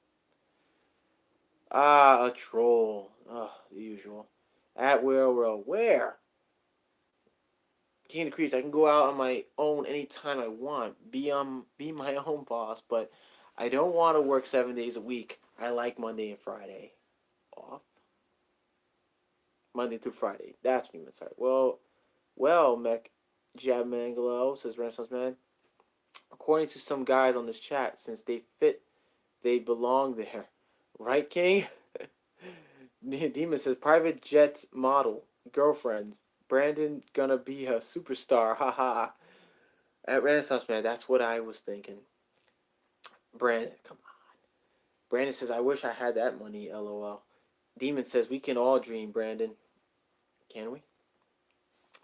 Ah, a troll. Ugh, the usual. At Railroad. Where? King of the Crease. I can go out on my own anytime I want. Be my own boss, but I don't want to work 7 days a week. I like Monday and Friday off. Monday through Friday. That's what you meant. Sorry. Well, Mech Jabmangalo, says Renaissance Man. According to some guys on this chat, since they fit, they belong there. Right, King? Demon says, private jet model, girlfriends. Brandon gonna be a superstar, haha. At Renaissance Man, that's what I was thinking. Brandon, come on. Brandon says, I wish I had that money, lol. Demon says, we can all dream, Brandon. Can we?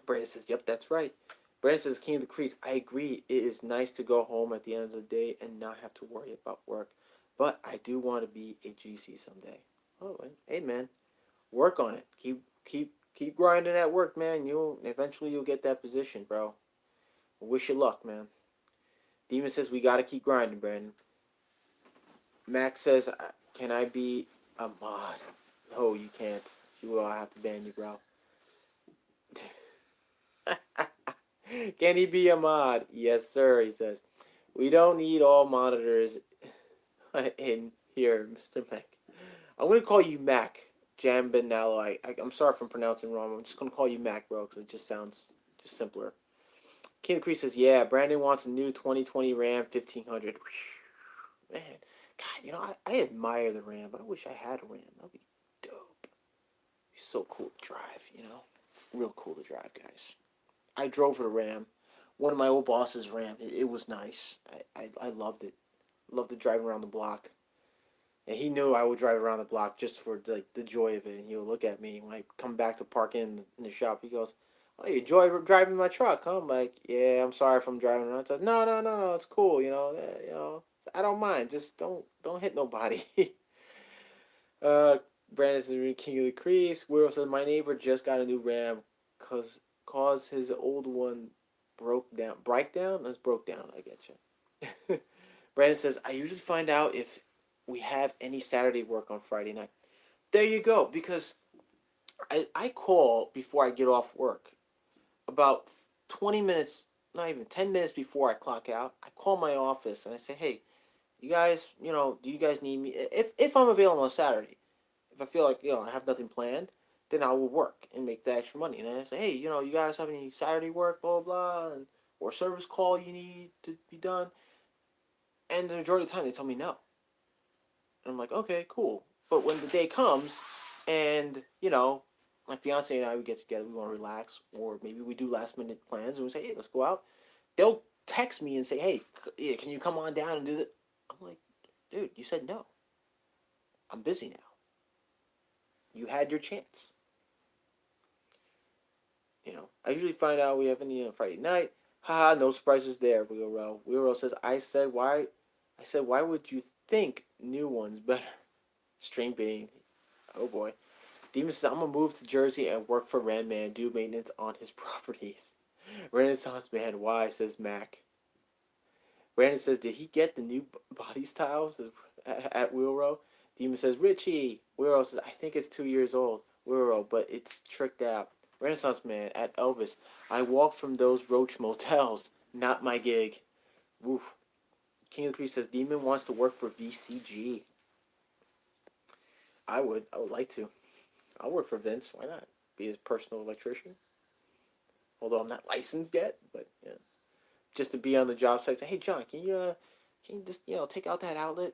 Brandon says, yep, that's right. Brandon says, King of the Crease, I agree. It is nice to go home at the end of the day and not have to worry about work. But I do want to be a GC someday. Oh, hey, man. Work on it. Keep grinding at work, man. You'll get that position, bro. Wish you luck, man. Demon says, we got to keep grinding, Brandon. Max says, can I be a mod? No, you can't. You will have to ban you, bro. Can he be a mod? Yes, sir, he says. We don't need all monitors in here, Mr. Mac. I'm going to call you Mac. Jambinello. I'm sorry if I'm pronouncing it wrong. I'm just going to call you Mac, bro, because it just sounds just simpler. King of the Crease says, yeah, Brandon wants a new 2020 Ram 1500. Man, God, I admire the Ram, but I wish I had a Ram. That'd be dope. It'd be so cool to drive, Real cool to drive, guys. I drove a Ram. One of my old bosses' Ram. It was nice. I loved it. Loved to drive around the block. And he knew I would drive around the block just for the joy of it. And he would look at me when I come back to park in the shop. He goes, "Oh, you enjoy driving my truck, huh?" I'm like, "Yeah, I'm sorry if I'm driving around." He says, No, it's cool. I don't mind. Just don't hit nobody. Brandon says, King of the Crease. Will says, my neighbor just got a new Ram cause his old one broke down. Breakdown? It's broke down. I get you. Brandon says, I usually find out if we have any Saturday work on Friday night. There you go. Because I call before I get off work. About 20 minutes, not even 10 minutes before I clock out, I call my office and I say, hey, you guys, do you guys need me? If I'm available on Saturday, if I feel like, I have nothing planned, then I will work and make the extra money. And then I say, hey, you guys have any Saturday work, blah, blah, blah, or service call you need to be done? And the majority of the time, they tell me no. And I'm like, okay, cool. But when the day comes and, my fiance and I, we get together, we want to relax, or maybe we do last minute plans and we say, hey, let's go out. They'll text me and say, hey, can you come on down and do that? I'm like, dude, you said no. I'm busy now. You had your chance. I usually find out we have any on Friday night. Haha, no surprises there, Wheelrow. Wheelrow says, I said, why would you think new one's better? String being. Oh boy. Demon says, I'm gonna move to Jersey and work for Randman, do maintenance on his properties. Renaissance Man, why, says Mac. Brandon says, did he get the new body styles at Wheelrow? Demon says, Richie. Wheelrow says, I think it's 2 years old. Wheelrow, but it's tricked out. Renaissance Man at Elvis. I walk from those roach motels. Not my gig. Woof. King of the Creek says, Demon wants to work for BCG. I would like to. I'll work for Vince. Why not? Be his personal electrician. Although I'm not licensed yet, but yeah, just to be on the job site. Say, hey John, can you just take out that outlet?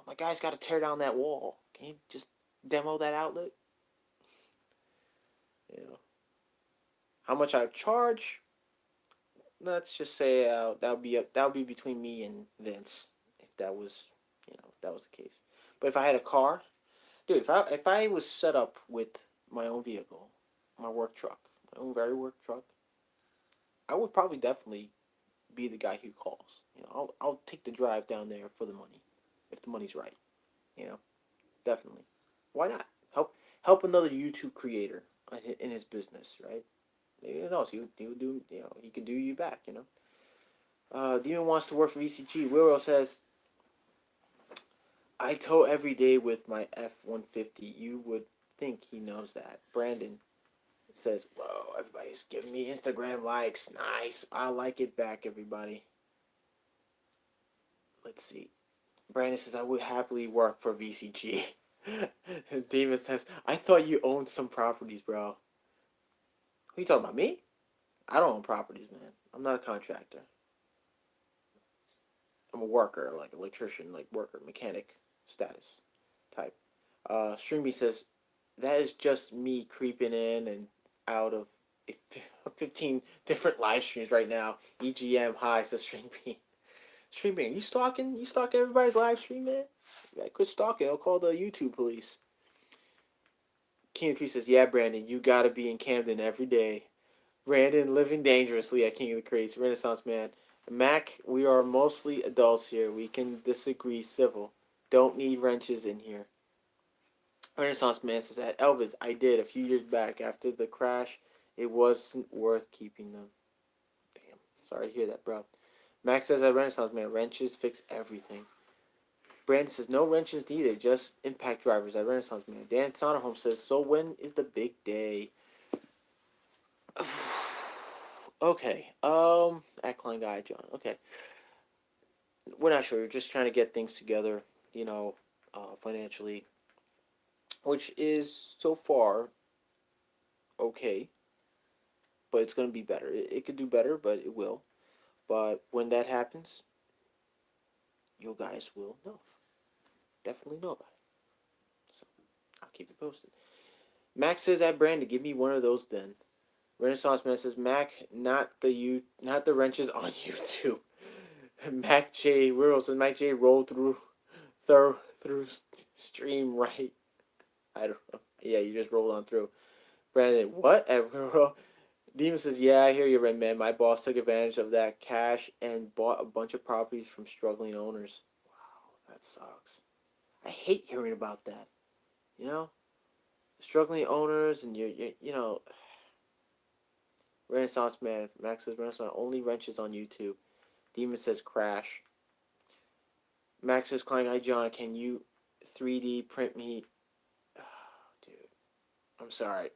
My guy's got to tear down that wall. Can you just demo that outlet? You know, how much I charge? Let's just say that would be between me and Vince if that was if that was the case. But if I had a car, dude, if I was set up with my own vehicle, my work truck, my own very work truck, I would probably definitely be the guy who calls. I'll take the drive down there for the money, if the money's right. You know, definitely. Why not help another YouTube creator in his business, right? Maybe who knows? He would do he could do you back. Demon wants to work for VCG. Willow says, I tow every day with my F-150. You would think he knows that. Brandon says, whoa, everybody's giving me Instagram likes. Nice. I like it back, everybody. Let's see. Brandon says, I would happily work for VCG. Demon says, I thought you owned some properties, bro. Who you talking about, me? I don't own properties, man. I'm not a contractor. I'm a worker, like electrician, like worker, mechanic status type. Streamy says, that is just me creeping in and out of 15 different live streams right now. EGM, hi, says Streamy. Streamy, you stalking? You stalking everybody's live stream, man? You gotta quit stalking. I'll call the YouTube police. King of the Creek says, yeah, Brandon, you gotta be in Camden every day. Brandon living dangerously at King of the Crates. Renaissance man. Mac, we are mostly adults here. We can disagree civil. Don't need wrenches in here. Renaissance man says that Elvis, I did a few years back after the crash. It wasn't worth keeping them. Damn. Sorry to hear that, bro. Max says that Renaissance man, wrenches fix everything. Brandon says no wrenches needed, just impact drivers at Renaissance man. Dan Sonerholm says, so when is the big day? Okay. At Klein Guy John. Okay. We're not sure. We're just trying to get things together, financially, which is so far okay, but it's going to be better. It could do better, but it will. But when that happens, you guys will know. Definitely know about it. So I'll keep you posted. Max says at Brandon, give me one of those then. Renaissance Man says, Mac, not the wrenches on YouTube. Mac J World says Mac J rolled through stream right. I don't know. Yeah, you just rolled on through. Brandon, what? Demon says, yeah, I hear you, Red Man. My boss took advantage of that cash and bought a bunch of properties from struggling owners. Wow, that sucks. I hate hearing about that. Struggling owners and Renaissance Man. Max says Renaissance only wrenches on YouTube. Demon says crash. Max says Klein Guy John, can you 3D print me? Oh, dude, I'm sorry.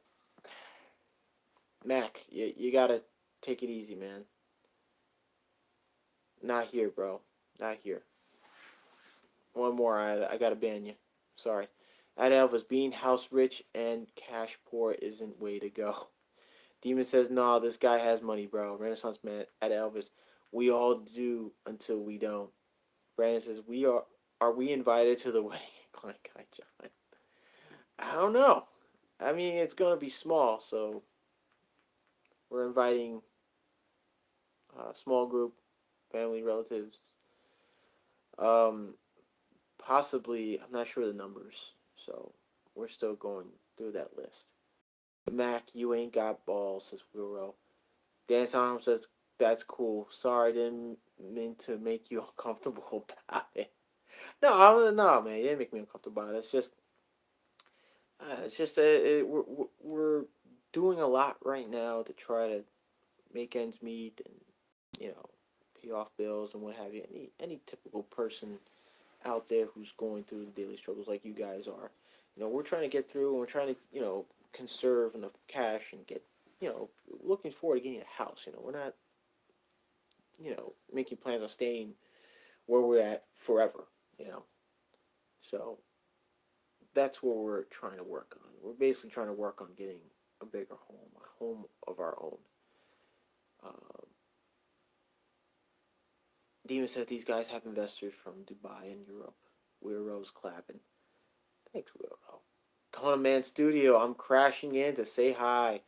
Mac, you gotta take it easy, man. Not here, bro. Not here. One more, I gotta ban you. Sorry. At Elvis, being house rich and cash poor isn't way to go. Demon says, nah, this guy has money, bro. Renaissance Man at Elvis, we all do until we don't. Brandon says, are we invited to the wedding? Klein Guy John. I don't know. I mean, it's gonna be small, so we're inviting a small group, family, relatives. Possibly, I'm not sure the numbers, so we're still going through that list. Mac, you ain't got balls, says Wilro. Dan Sonham says, that's cool. Sorry, I didn't mean to make you uncomfortable about it. No, man, it didn't make me uncomfortable about it. It's just we're doing a lot right now to try to make ends meet and pay off bills and what have you. Any typical person out there who's going through the daily struggles like you guys are. We're trying to get through and we're trying to conserve enough cash and get looking forward to getting a house. We're not making plans on staying where we're at forever. So that's what we're trying to work on. We're basically trying to work on getting a bigger home, a home of our own. Demon says these guys have investors from Dubai and Europe. Weirdo's clapping. Thanks, Weirdo. Kona Man Studio, I'm crashing in to say hi.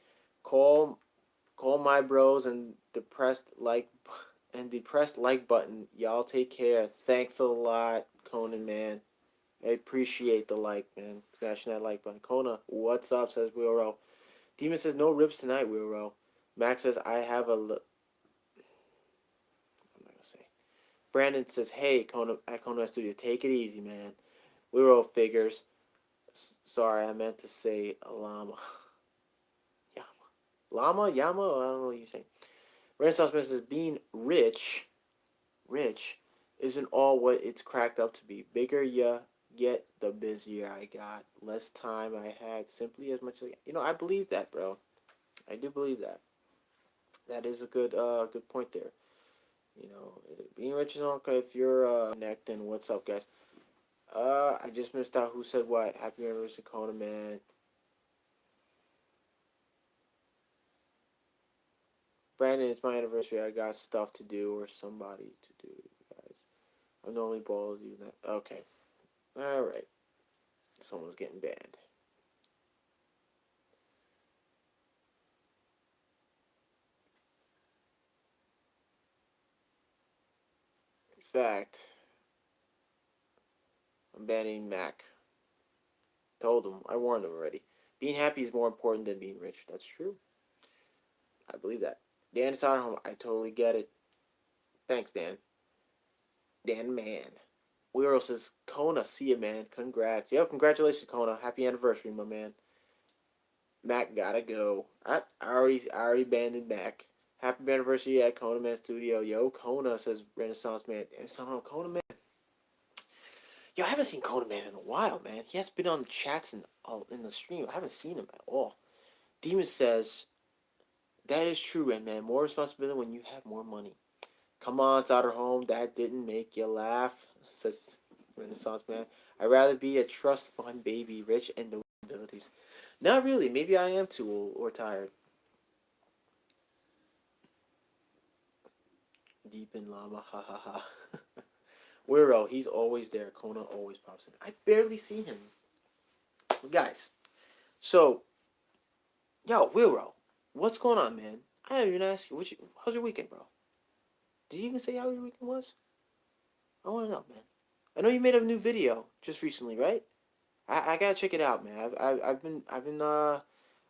Call my bros and depressed like button. Y'all take care. Thanks a lot, Conan man. I appreciate the like, man. Smashing that like button. Kona, what's up? Says Weirdo. Demon says no ribs tonight, Weirdo. Max says I have I'm not gonna say. Brandon says, hey, Kona at Kona Studio, take it easy, man. Weirdo figures. Sorry, I meant to say llama. Llama? Yama? I don't know what you're saying. Renaissance Man says, being rich, isn't all what it's cracked up to be. Bigger you get, the busier I got. Less time I had, simply as much as I believe that, bro. I do believe that. That is a good point there. Being rich is okay. If you're neck, then what's up, guys? I just missed out who said what. Happy anniversary, Kona, man. Brandon, it's my anniversary. I got stuff to do or somebody to do, guys. I'm normally bald. You that. Okay. All right. Someone's getting banned. In fact, I'm banning Mac. Told him. I warned him already. Being happy is more important than being rich. That's true. I believe that. Dan is out at home. I totally get it. Thanks, Dan. Dan man. Weirdo says, Kona, see ya, man. Congrats. Yep, congratulations, Kona. Happy anniversary, my man. Mac gotta go. I already banned Mac. Happy anniversary at Kona Man Studio. Yo, Kona, says Renaissance Man. And somehow Kona Man. Yo, I haven't seen Kona Man in a while, man. He has been on the chats and in the stream. I haven't seen him at all. Demon says, that is true, Red Man. More responsibility when you have more money. Come on, Outer Home. That didn't make you laugh, says Renaissance Man. I'd rather be a trust fund baby, rich and no abilities. Not really. Maybe I am too old or tired. Deep in llama, ha ha ha. Weirdo, he's always there. Kona always pops in. I barely see him. Guys, so, yo, Weirdo, what's going on, man? I didn't even ask you. How's your weekend, bro? Did you even say how your weekend was? I want to know, man. I know you made a new video just recently, right? I gotta check it out, man.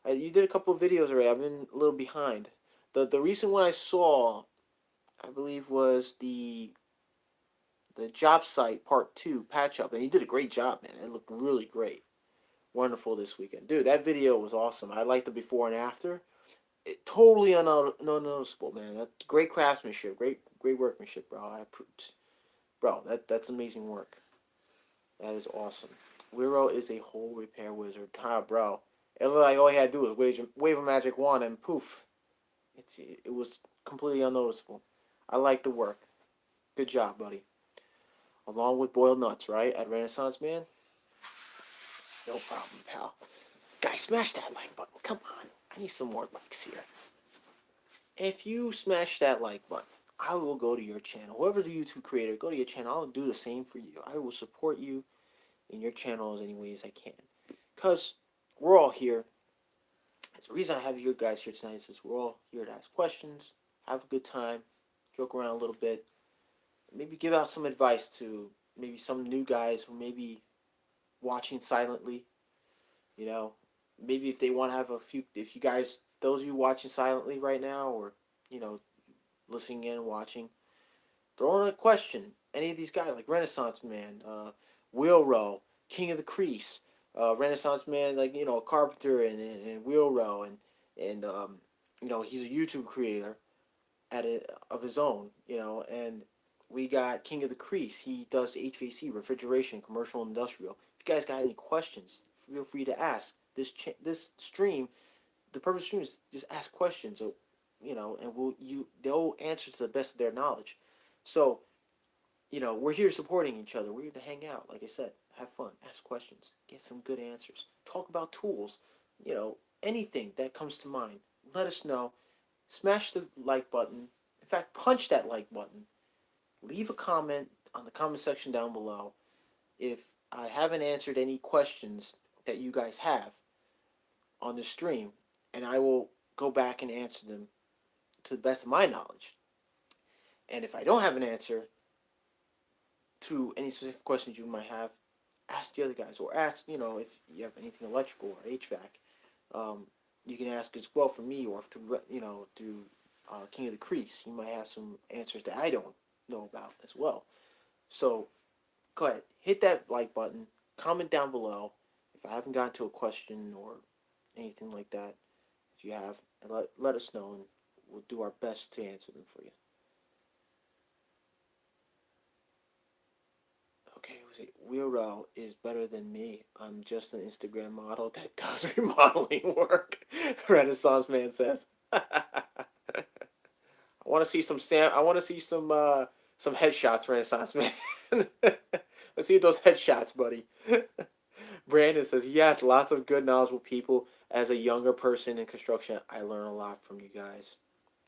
You did a couple of videos already. I've been a little behind. The recent one I saw, I believe, was the job site part 2 patch up, and you did a great job, man. It looked really great, wonderful this weekend, dude. That video was awesome. I liked the before and after. It totally unnoticeable, man. That's great craftsmanship, great workmanship, bro. That's amazing work. That is awesome. Wiro is a whole repair wizard. Bro. It looked like all he had to do was wave a magic wand and poof. It was completely unnoticeable. I like the work. Good job, buddy. Along with boiled nuts, right? At Renaissance Man? No problem, pal. Guys, smash that like button. Come on. I need some more likes here. If you smash that like button, I will go to your channel. Whoever the YouTube creator, go to your channel. I'll do the same for you. I will support you in your channels any ways I can. Because we're all here. It's the reason I have you guys here tonight is we're all here to ask questions, have a good time, joke around a little bit, maybe give out some advice to maybe some new guys who may be watching silently. Maybe if they want to have if you guys, those of you watching silently right now, or, listening in and watching, throw in a question. Any of these guys, like Renaissance Man, Wheelrow, King of the Crease, Renaissance Man, like, Carpenter and Wheelrow, and he's a YouTube creator of his own, and we got King of the Crease. He does HVAC, refrigeration, commercial, industrial. If you guys got any questions, feel free to ask. This stream, the purpose of the stream is just ask questions, and they'll answer to the best of their knowledge. So we're here supporting each other. We're here to hang out. Like I said, have fun, ask questions, get some good answers, talk about tools, anything that comes to mind. Let us know. Smash the like button. In fact, punch that like button. Leave a comment on the comment section down below. If I haven't answered any questions that you guys have on the stream, and I will go back and answer them to the best of my knowledge. And if I don't have an answer to any specific questions you might have, ask the other guys, or ask, if you have anything electrical or HVAC. You can ask as well for me, or through King of the Crease. He might have some answers that I don't know about as well. So go ahead, hit that like button, comment down below if I haven't gotten to a question or anything like that. If you have, and let us know, and we'll do our best to answer them for you. Okay, was it Weirdo is better than me? I'm just an Instagram model that does remodeling work. Renaissance Man says. I want to see some Sam. I want to see some headshots, Renaissance Man. Let's see those headshots, buddy. Brandon says, yes, lots of good, knowledgeable people. As a younger person in construction, I learn a lot from you guys.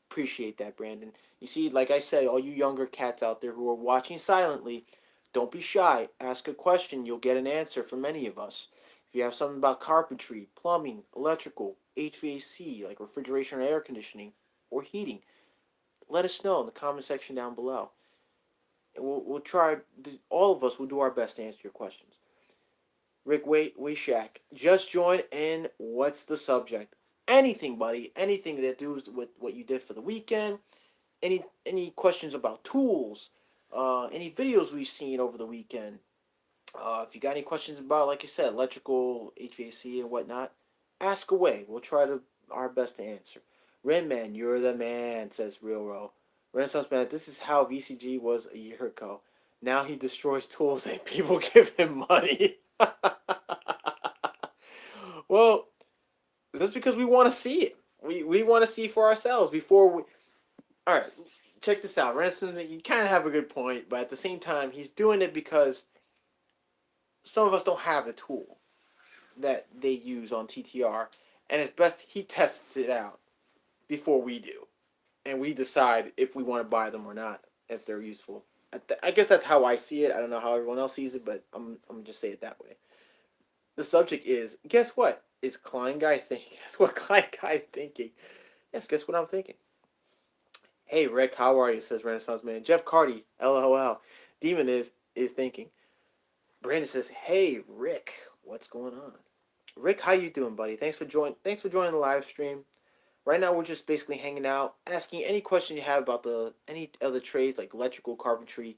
Appreciate that, Brandon. You see, like I said, all you younger cats out there who are watching silently, don't be shy. Ask a question. You'll get an answer from many of us. If you have something about carpentry, plumbing, electrical, HVAC, like refrigeration or air conditioning, or heating, let us know in the comment section down below. And we'll try, all of us will do our best to answer your questions. Rick Wayshak, just joined in. What's the subject? Anything, buddy. Anything that does with what you did for the weekend. Any questions about tools? Any videos we've seen over the weekend? If you got any questions about, like I said, electrical, HVAC, and whatnot, ask away. We'll try our best to answer. Renman, you're the man, says Real Ro. Renaissance Man, this is how VCG was a year ago. Now he destroys tools and people give him money. Well, that's because we want to see it. We want to see for ourselves before we. All right, check this out. Ransom, you kind of have a good point, but at the same time, he's doing it because some of us don't have the tool that they use on TTR, and it's best he tests it out before we do, and we decide if we want to buy them or not, if they're useful. I guess that's how I see it. I don't know how everyone else sees it, but I'm gonna just say it that way. The subject is, guess what? Is Klein Guy thinking? Guess what Klein Guy thinking? Yes, guess what I'm thinking? Hey Rick, how are you? Says Renaissance Man. Jeff Carty, LOL. Demon is thinking. Brandon says, hey Rick, what's going on? Rick, how you doing, buddy? Thanks for joining the live stream. Right now we're just basically hanging out, asking any question you have about any other trades like electrical, carpentry,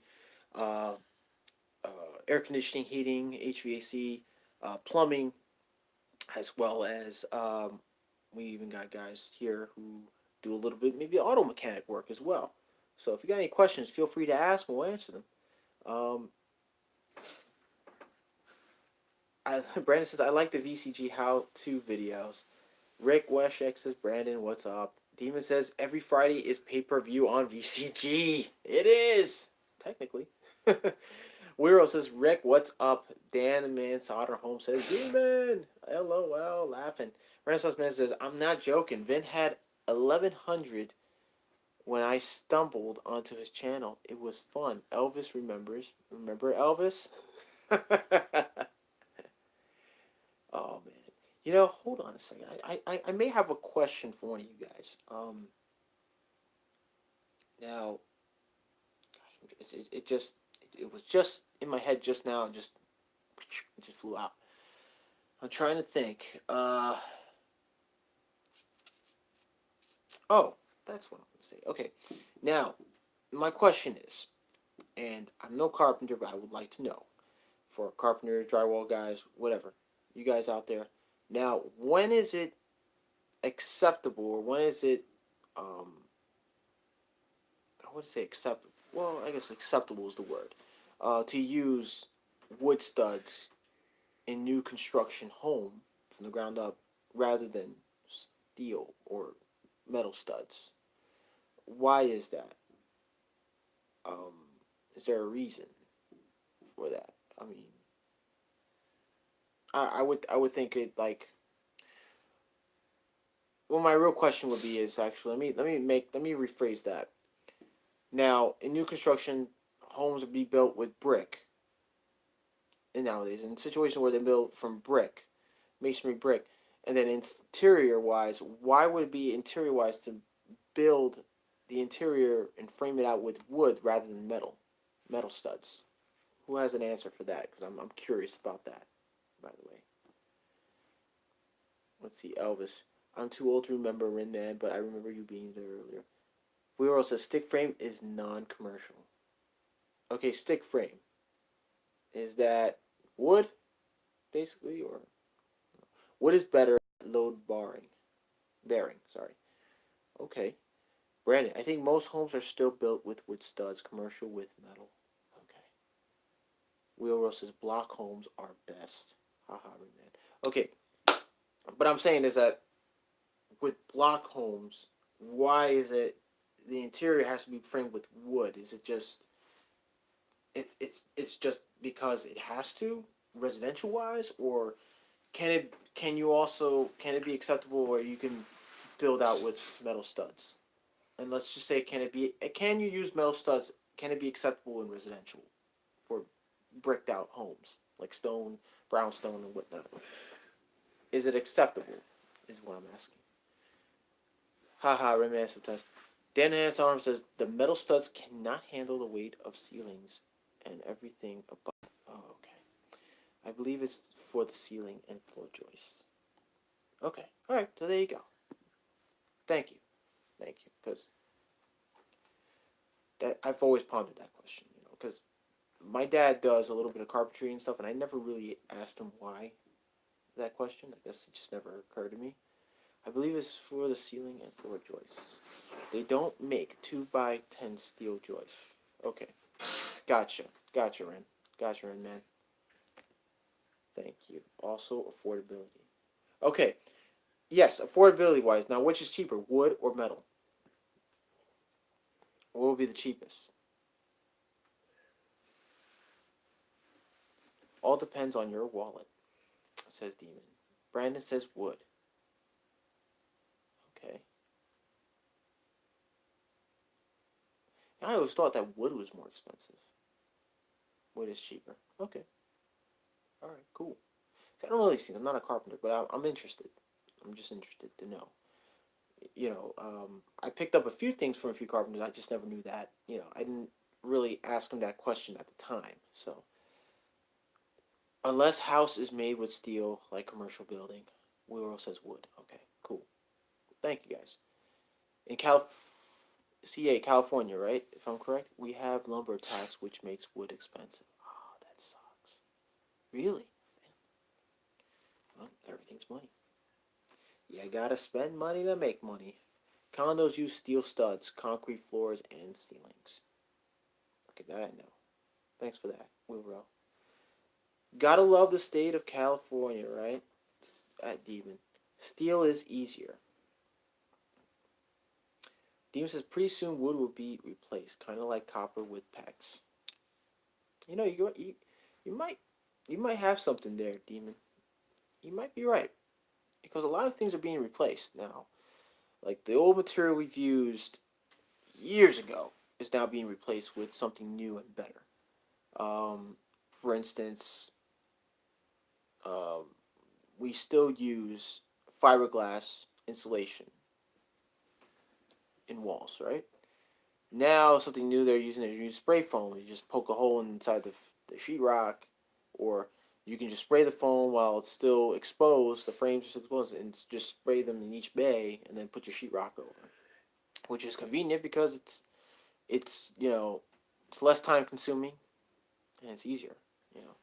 uh, air conditioning, heating, HVAC, plumbing, as well as we even got guys here who do a little bit, maybe auto mechanic work as well. So if you got any questions, feel free to ask and we'll answer them. Brandon says, I like the VCG how-to videos. Rick Weshek says, Brandon, what's up? Demon says, every Friday is pay-per-view on VCG. It is! Technically. Weiro says, Rick, what's up? Dan Man Solderholm says, Demon! LOL, laughing. Renaissance Man says, I'm not joking. Vin had 1,100 when I stumbled onto his channel. It was fun. Elvis remembers. Remember Elvis? Oh, man. Hold on a second. I may have a question for one of you guys. Now, gosh, it was just in my head just now, and it just flew out. I'm trying to think. Oh, that's what I'm gonna say. Okay, now my question is, and I'm no carpenter, but I would like to know, for carpenter, drywall guys, whatever, you guys out there. Now, when is it acceptable, or when is it, I would say acceptable. Well, I guess acceptable is the word. To use wood studs in new construction home from the ground up rather than steel or metal studs. Why is that? Is there a reason for that? I mean, I would think it like. Well, my real question would be is actually let me rephrase that. Now, in new construction, homes would be built with brick. And nowadays, in situations where they're built from brick, masonry brick, and then interior wise, why would it be interior wise to build the interior and frame it out with wood rather than metal studs? Who has an answer for that? Because I'm curious about that. By the way, let's see, Elvis. I'm too old to remember Rin Man, but I remember you being there earlier. Wheelroll says stick frame is non-commercial. Okay, stick frame. Is that wood, basically, or what is better at load barring? Bearing, sorry. Okay. Brandon, I think most homes are still built with wood studs, commercial with metal. Okay. Wheelroll says block homes are best. Haha, man. Okay. But I'm saying is that with block homes, why is it the interior has to be framed with wood? Is it just it's just because it has to, residential wise, or can it be acceptable where you can build out with metal studs? And let's just say can you use metal studs? Can it be acceptable in residential for bricked out homes like stone, brownstone, and whatnot? Is it acceptable? Is what I'm asking. Haha, Rayman sometimes. Dan Hans Arm says the metal studs cannot handle the weight of ceilings and everything above. Oh, okay. I believe it's for the ceiling and floor joists. Okay. All right. So there you go. Thank you. Thank you. Because that I've always pondered that question. Because my dad does a little bit of carpentry and stuff, and I never really asked him why that question. I guess it just never occurred to me. I believe it's for the ceiling and floor joists. They don't make 2x10 steel joists. Okay. Gotcha. Gotcha, Ren. Gotcha, Ren, man. Thank you. Also, affordability. Okay. Yes, affordability wise. Now, which is cheaper, wood or metal? What will be the cheapest? All depends on your wallet, says Demon. Brandon says wood. Okay. I always thought that wood was more expensive. Wood is cheaper. Okay. All right. Cool. See, I don't really see. I'm not a carpenter, but I'm interested. I'm just interested to know. I picked up a few things from a few carpenters. I just never knew that. I didn't really ask them that question at the time. So, unless house is made with steel, like commercial building, Wheelroll says wood. Okay, cool. Thank you guys. In California, right? If I'm correct, we have lumber tax, which makes wood expensive. Oh, that sucks. Really? Well, everything's money. You gotta spend money to make money. Condos use steel studs, concrete floors, and ceilings. Okay, that I know. Thanks for that, Wilbur. Gotta love the state of California, right? At Demon. Steel is easier. Demon says pretty soon wood will be replaced, kind of like copper with PEX. You might have something there, Demon. You might be right because a lot of things are being replaced now. Like the old material we've used years ago is now being replaced with something new and better. For instance, um, we still use fiberglass insulation in walls, right? Now something new they're using is use spray foam. You just poke a hole inside the sheetrock, or you can just spray the foam while it's still exposed. The frames are still exposed, and just spray them in each bay, and then put your sheetrock over, which is convenient because it's less time consuming and it's easier. You know,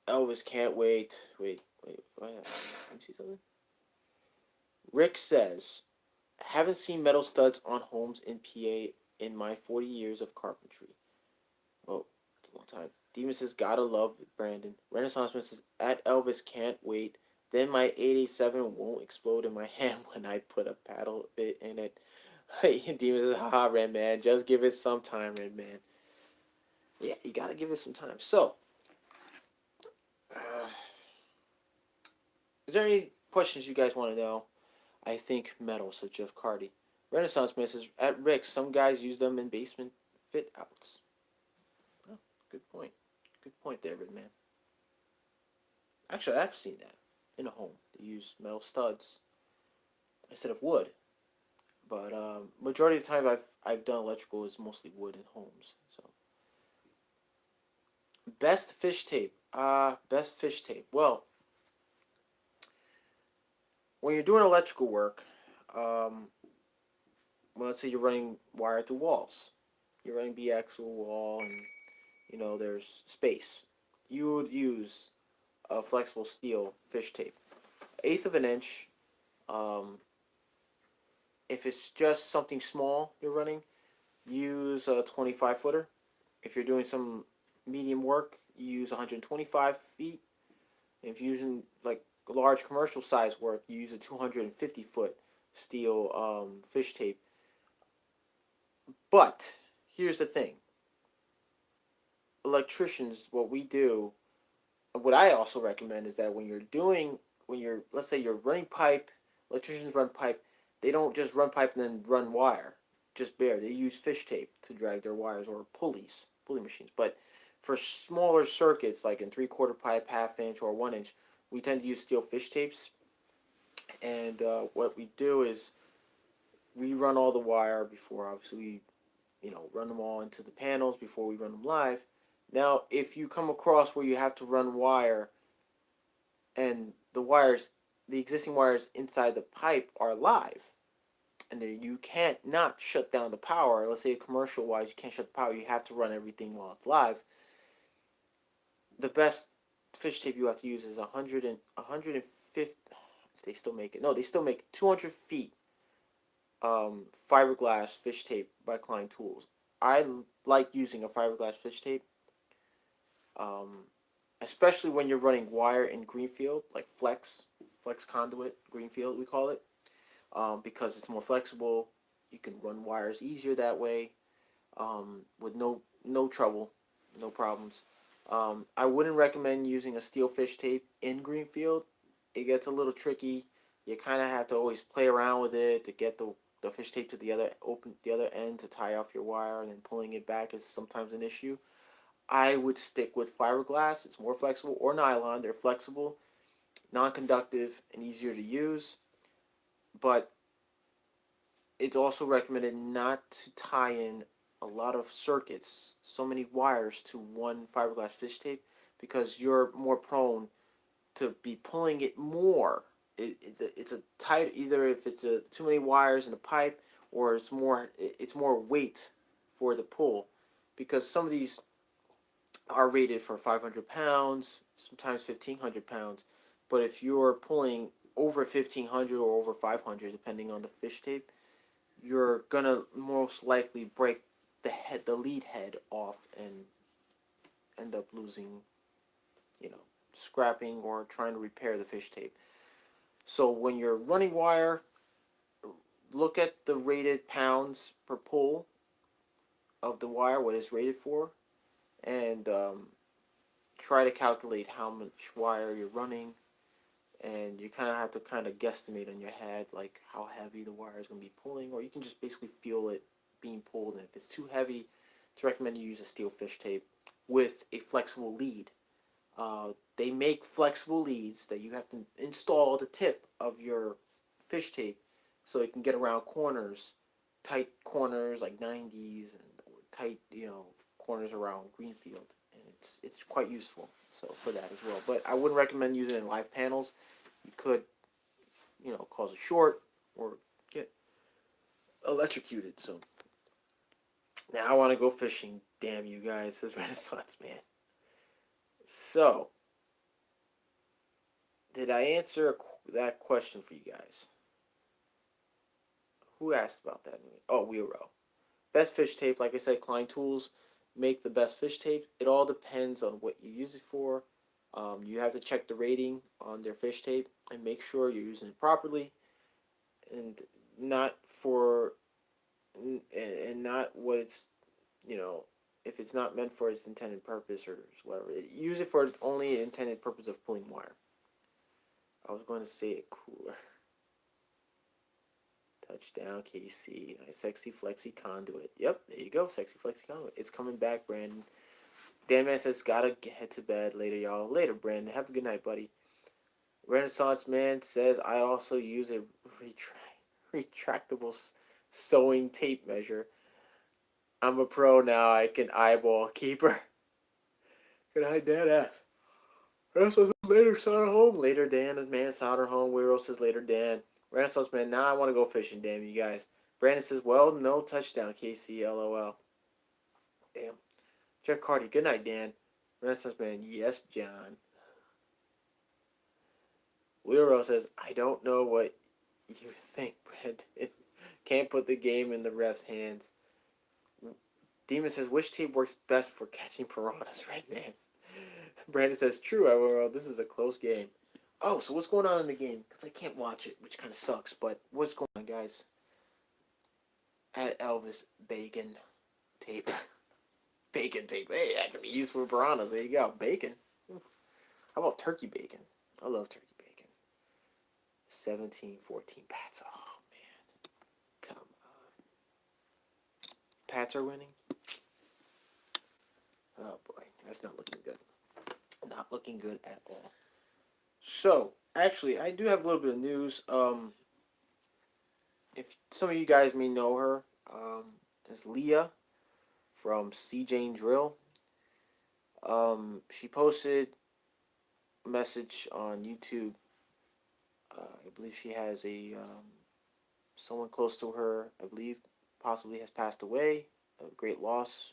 Elvis can't wait. Wait. Let me see something. Rick says, I haven't seen metal studs on homes in PA in my 40 years of carpentry. Oh, it's a long time. Demon says, gotta love it, Brandon. Renaissance Man says, at Elvis can't wait. Then my 887 won't explode in my hand when I put a paddle bit in it. Hey, Demon says, haha, Red Man, just give it some time, Red Man. Yeah, you gotta give it some time. So, uh, is there any questions you guys want to know? I think metal, says Jeff Cardy. Renaissance Man says, at Rick's, some guys use them in basement fit outs. Oh, good point. Good point there, Red Man. Actually, I've seen that in a home. They use metal studs instead of wood. But majority of the time I've done electrical is mostly wood in homes. So best fish tape. Best fish tape. Well, when you're doing electrical work, um, well, let's say you're running wire through walls. You're running BX through a wall, and there's space. You would use a flexible steel fish tape, eighth of an inch. Um, if it's just something small you're running, use a 25 footer. If you're doing some medium work, you use 125 feet. If you're using like large commercial size work, you use a 250-foot steel fish tape. But here's the thing: electricians, what we do, what I also recommend is that let's say you're running pipe, electricians run pipe, they don't just run pipe and then run wire, just bare. They use fish tape to drag their wires or pulley machines. But for smaller circuits, like in 3/4 pipe, half inch, or 1 inch, we tend to use steel fish tapes. And what we do is we run all the wire before, obviously, run them all into the panels before we run them live. Now, if you come across where you have to run wire and the existing wires inside the pipe are live, and you can't not shut down the power. Let's say commercial wise, you can't shut the power. You have to run everything while it's live. The best fish tape you have to use is 150. If they still make it, no, they still make 200 feet fiberglass fish tape by Klein Tools. I like using a fiberglass fish tape, um, especially when you're running wire in Greenfield, like flex conduit, Greenfield we call it, because it's more flexible. You can run wires easier that way, with no trouble, no problems. I wouldn't recommend using a steel fish tape in Greenfield. It gets a little tricky. You kind of have to always play around with it to get the fish tape to the other end to tie off your wire, and then pulling it back is sometimes an issue. I would stick with fiberglass. It's more flexible, or nylon. They're flexible, non-conductive, and easier to use. But it's also recommended not to tie in a lot of circuits, so many wires to one fiberglass fish tape, because you're more prone to be pulling it more. It's a tight, either if it's too many wires in a pipe, or it's more weight for the pull, because some of these are rated for 500 pounds, sometimes 1,500 pounds. But if you're pulling over 1,500 or over 500, depending on the fish tape, you're gonna most likely break the lead head off, and end up losing, you know, scrapping or trying to repair the fish tape. So when you're running wire, look at the rated pounds per pull of the wire, what it's rated for, and try to calculate how much wire you're running. And you kind of have to kind of guesstimate in your head, like how heavy the wire is going to be pulling, or you can just basically feel it being pulled. And if it's too heavy, it's recommended you use a steel fish tape with a flexible lead. They make flexible leads that you have to install the tip of your fish tape so it can get around corners, tight corners like 90s, and tight, corners around Greenfield. And it's quite useful, so for that as well. But I wouldn't recommend using it in live panels. You could, cause a short or get electrocuted. So now I want to go fishing. Damn you guys, says Renaissance Man. So, did I answer that question for you guys? Who asked about that? Oh, Weiro. Best fish tape, like I said, Klein Tools make the best fish tape. It all depends on what you use it for. You have to check the rating on their fish tape and make sure you're using it properly, and not for and not what it's, you know, if it's not meant for its intended purpose or whatever. Use it for its only intended purpose of pulling wire. I was going to say it cooler. Touchdown, KC. Nice, sexy, flexy conduit. Yep, there you go, sexy, flexy conduit. It's coming back, Brandon. Dan Man says, gotta head to bed later, y'all. Later, Brandon. Have a good night, buddy. Renaissance Man says, I also use a retractable sewing tape measure. I'm a pro now. I can eyeball keeper. Good night, dead ass. Renaissance later, solder home. Later, Dan. This man, solder home. Weirdo says, later, Dan. Renaissance Man, now I want to go fishing, damn you guys. Brandon says, well, no touchdown, KC, LOL. Damn. Jeff Carty, good night, Dan. Renaissance Man, yes, John. Weirdo says, I don't know what you think, Brandon. Can't put the game in the ref's hands. Demon says, which team works best for catching piranhas, Red Man? Brandon says, true, this is a close game. Oh, so what's going on in the game? Because I can't watch it, which kind of sucks, but what's going on, guys? At Elvis Bacon tape. Bacon tape. Hey, that can be used for piranhas. There you go. Bacon. How about turkey bacon? I love turkey bacon. 17-14 Pats. Oh, man. Come on. Pats are winning? Oh, boy. That's not looking good. Not looking good at all. So, actually, I do have a little bit of news. If some of you guys may know her, is Leah from C. Jane Drill. She posted a message on YouTube. I believe she has a someone close to her. I believe possibly has passed away. A great loss.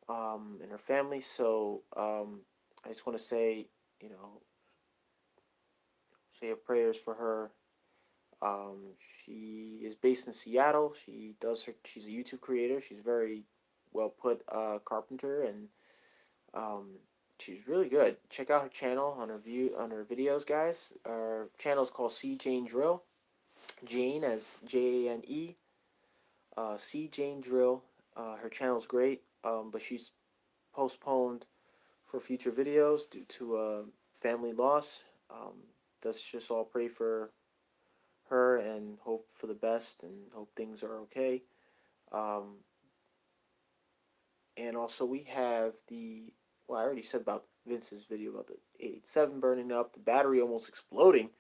In her family. So I just want to say, you know, say a prayers for her. She is based in Seattle. She's a YouTube creator. She's very well put carpenter, and she's really good. Check out her channel on her videos, guys. Her channel is called C Jane Drill. Jane as Jane. C Jane Drill. Her channel's great. But she's postponed for future videos due to family loss. Let's just all pray for her and hope for the best and hope things are okay. Um, and also we have I already said about Vince's video about the 887 burning up, the battery almost exploding.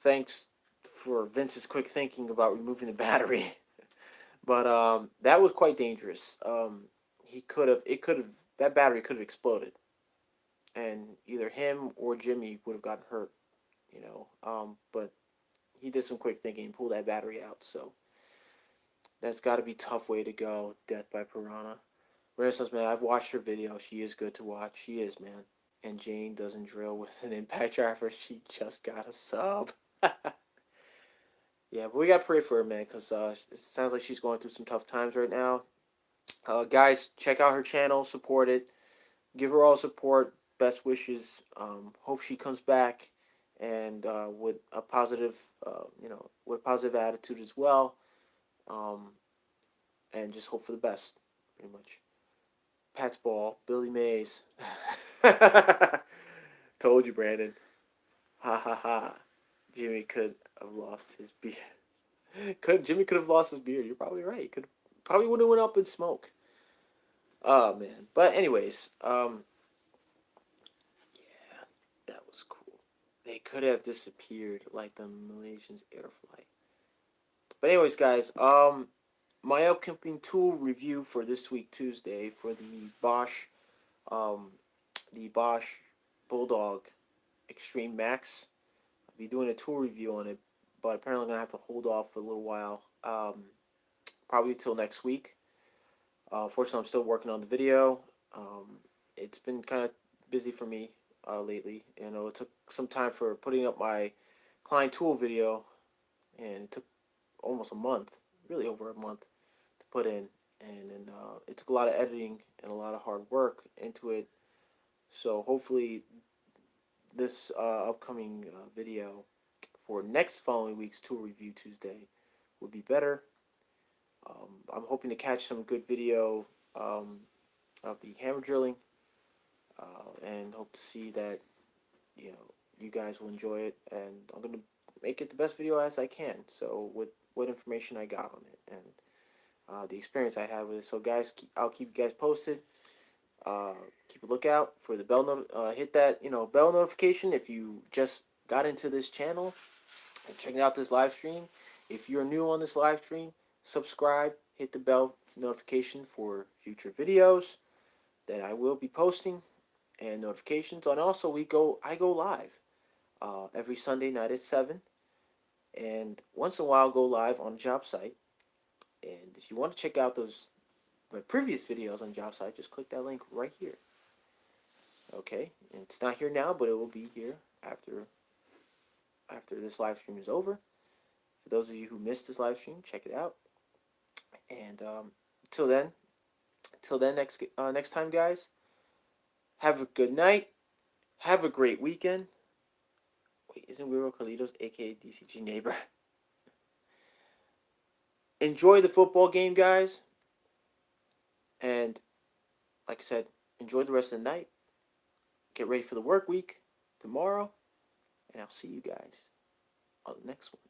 Thanks for Vince's quick thinking about removing the battery. But that was quite dangerous. That battery could have exploded, and either him or Jimmy would have gotten hurt. But he did some quick thinking and pulled that battery out. So that's got to be a tough way to go. Death by Piranha. Renaissance Man, I've watched her video. She is good to watch. She is, man. And Jane doesn't drill with an impact driver. She just got a sub. Yeah, but we got to pray for her, man, because it sounds like she's going through some tough times right now. Guys, check out her channel. Support it. Give her all support. Best wishes. Hope she comes back and with a positive, with a positive attitude as well. And just hope for the best, pretty much. Pat's Ball, Billy Mays. Told you, Brandon. Ha ha ha. Jimmy could have lost his beard. Jimmy could have lost his beard. You're probably right. Probably would have went up in smoke. Oh man. But anyways, yeah, that was cool. They could have disappeared like the Malaysians' air flight. But anyways, guys, my upcoming tool review for this week Tuesday for um, the Bosch Bulldog Extreme Max. I'll be doing a tool review on it, but apparently I'm gonna have to hold off for a little while. Probably till next week. Fortunately, I'm still working on the video. It's been kind of busy for me lately. It took some time for putting up my Klein tool video, and it took almost a month, really over a month, to put in. And then it took a lot of editing and a lot of hard work into it. So hopefully this upcoming video for next following week's tool review Tuesday will be better. I'm hoping to catch some good video of the hammer drilling, and hope to see that you guys will enjoy it. And I'm gonna make it the best video as I can. So with what information I got on it and the experience I had with it. So guys, I'll keep you guys posted. Keep a lookout for the bell. Hit that bell notification if you just got into this channel and checking out this live stream. If you're new on this live stream, subscribe. Hit the bell notification for future videos that I will be posting and notifications. And also, I go live every Sunday night at 7, and once in a while go live on a job site. And if you want to check out my previous videos on job site, just click that link right here. Okay, and it's not here now, but it will be here after this live stream is over. For those of you who missed this live stream, check it out. And until then, next time, guys. Have a good night. Have a great weekend. Wait, isn't Wiro Carlitos, aka DCG neighbor? Enjoy the football game, guys. And like I said, enjoy the rest of the night. Get ready for the work week tomorrow. And I'll see you guys on the next one.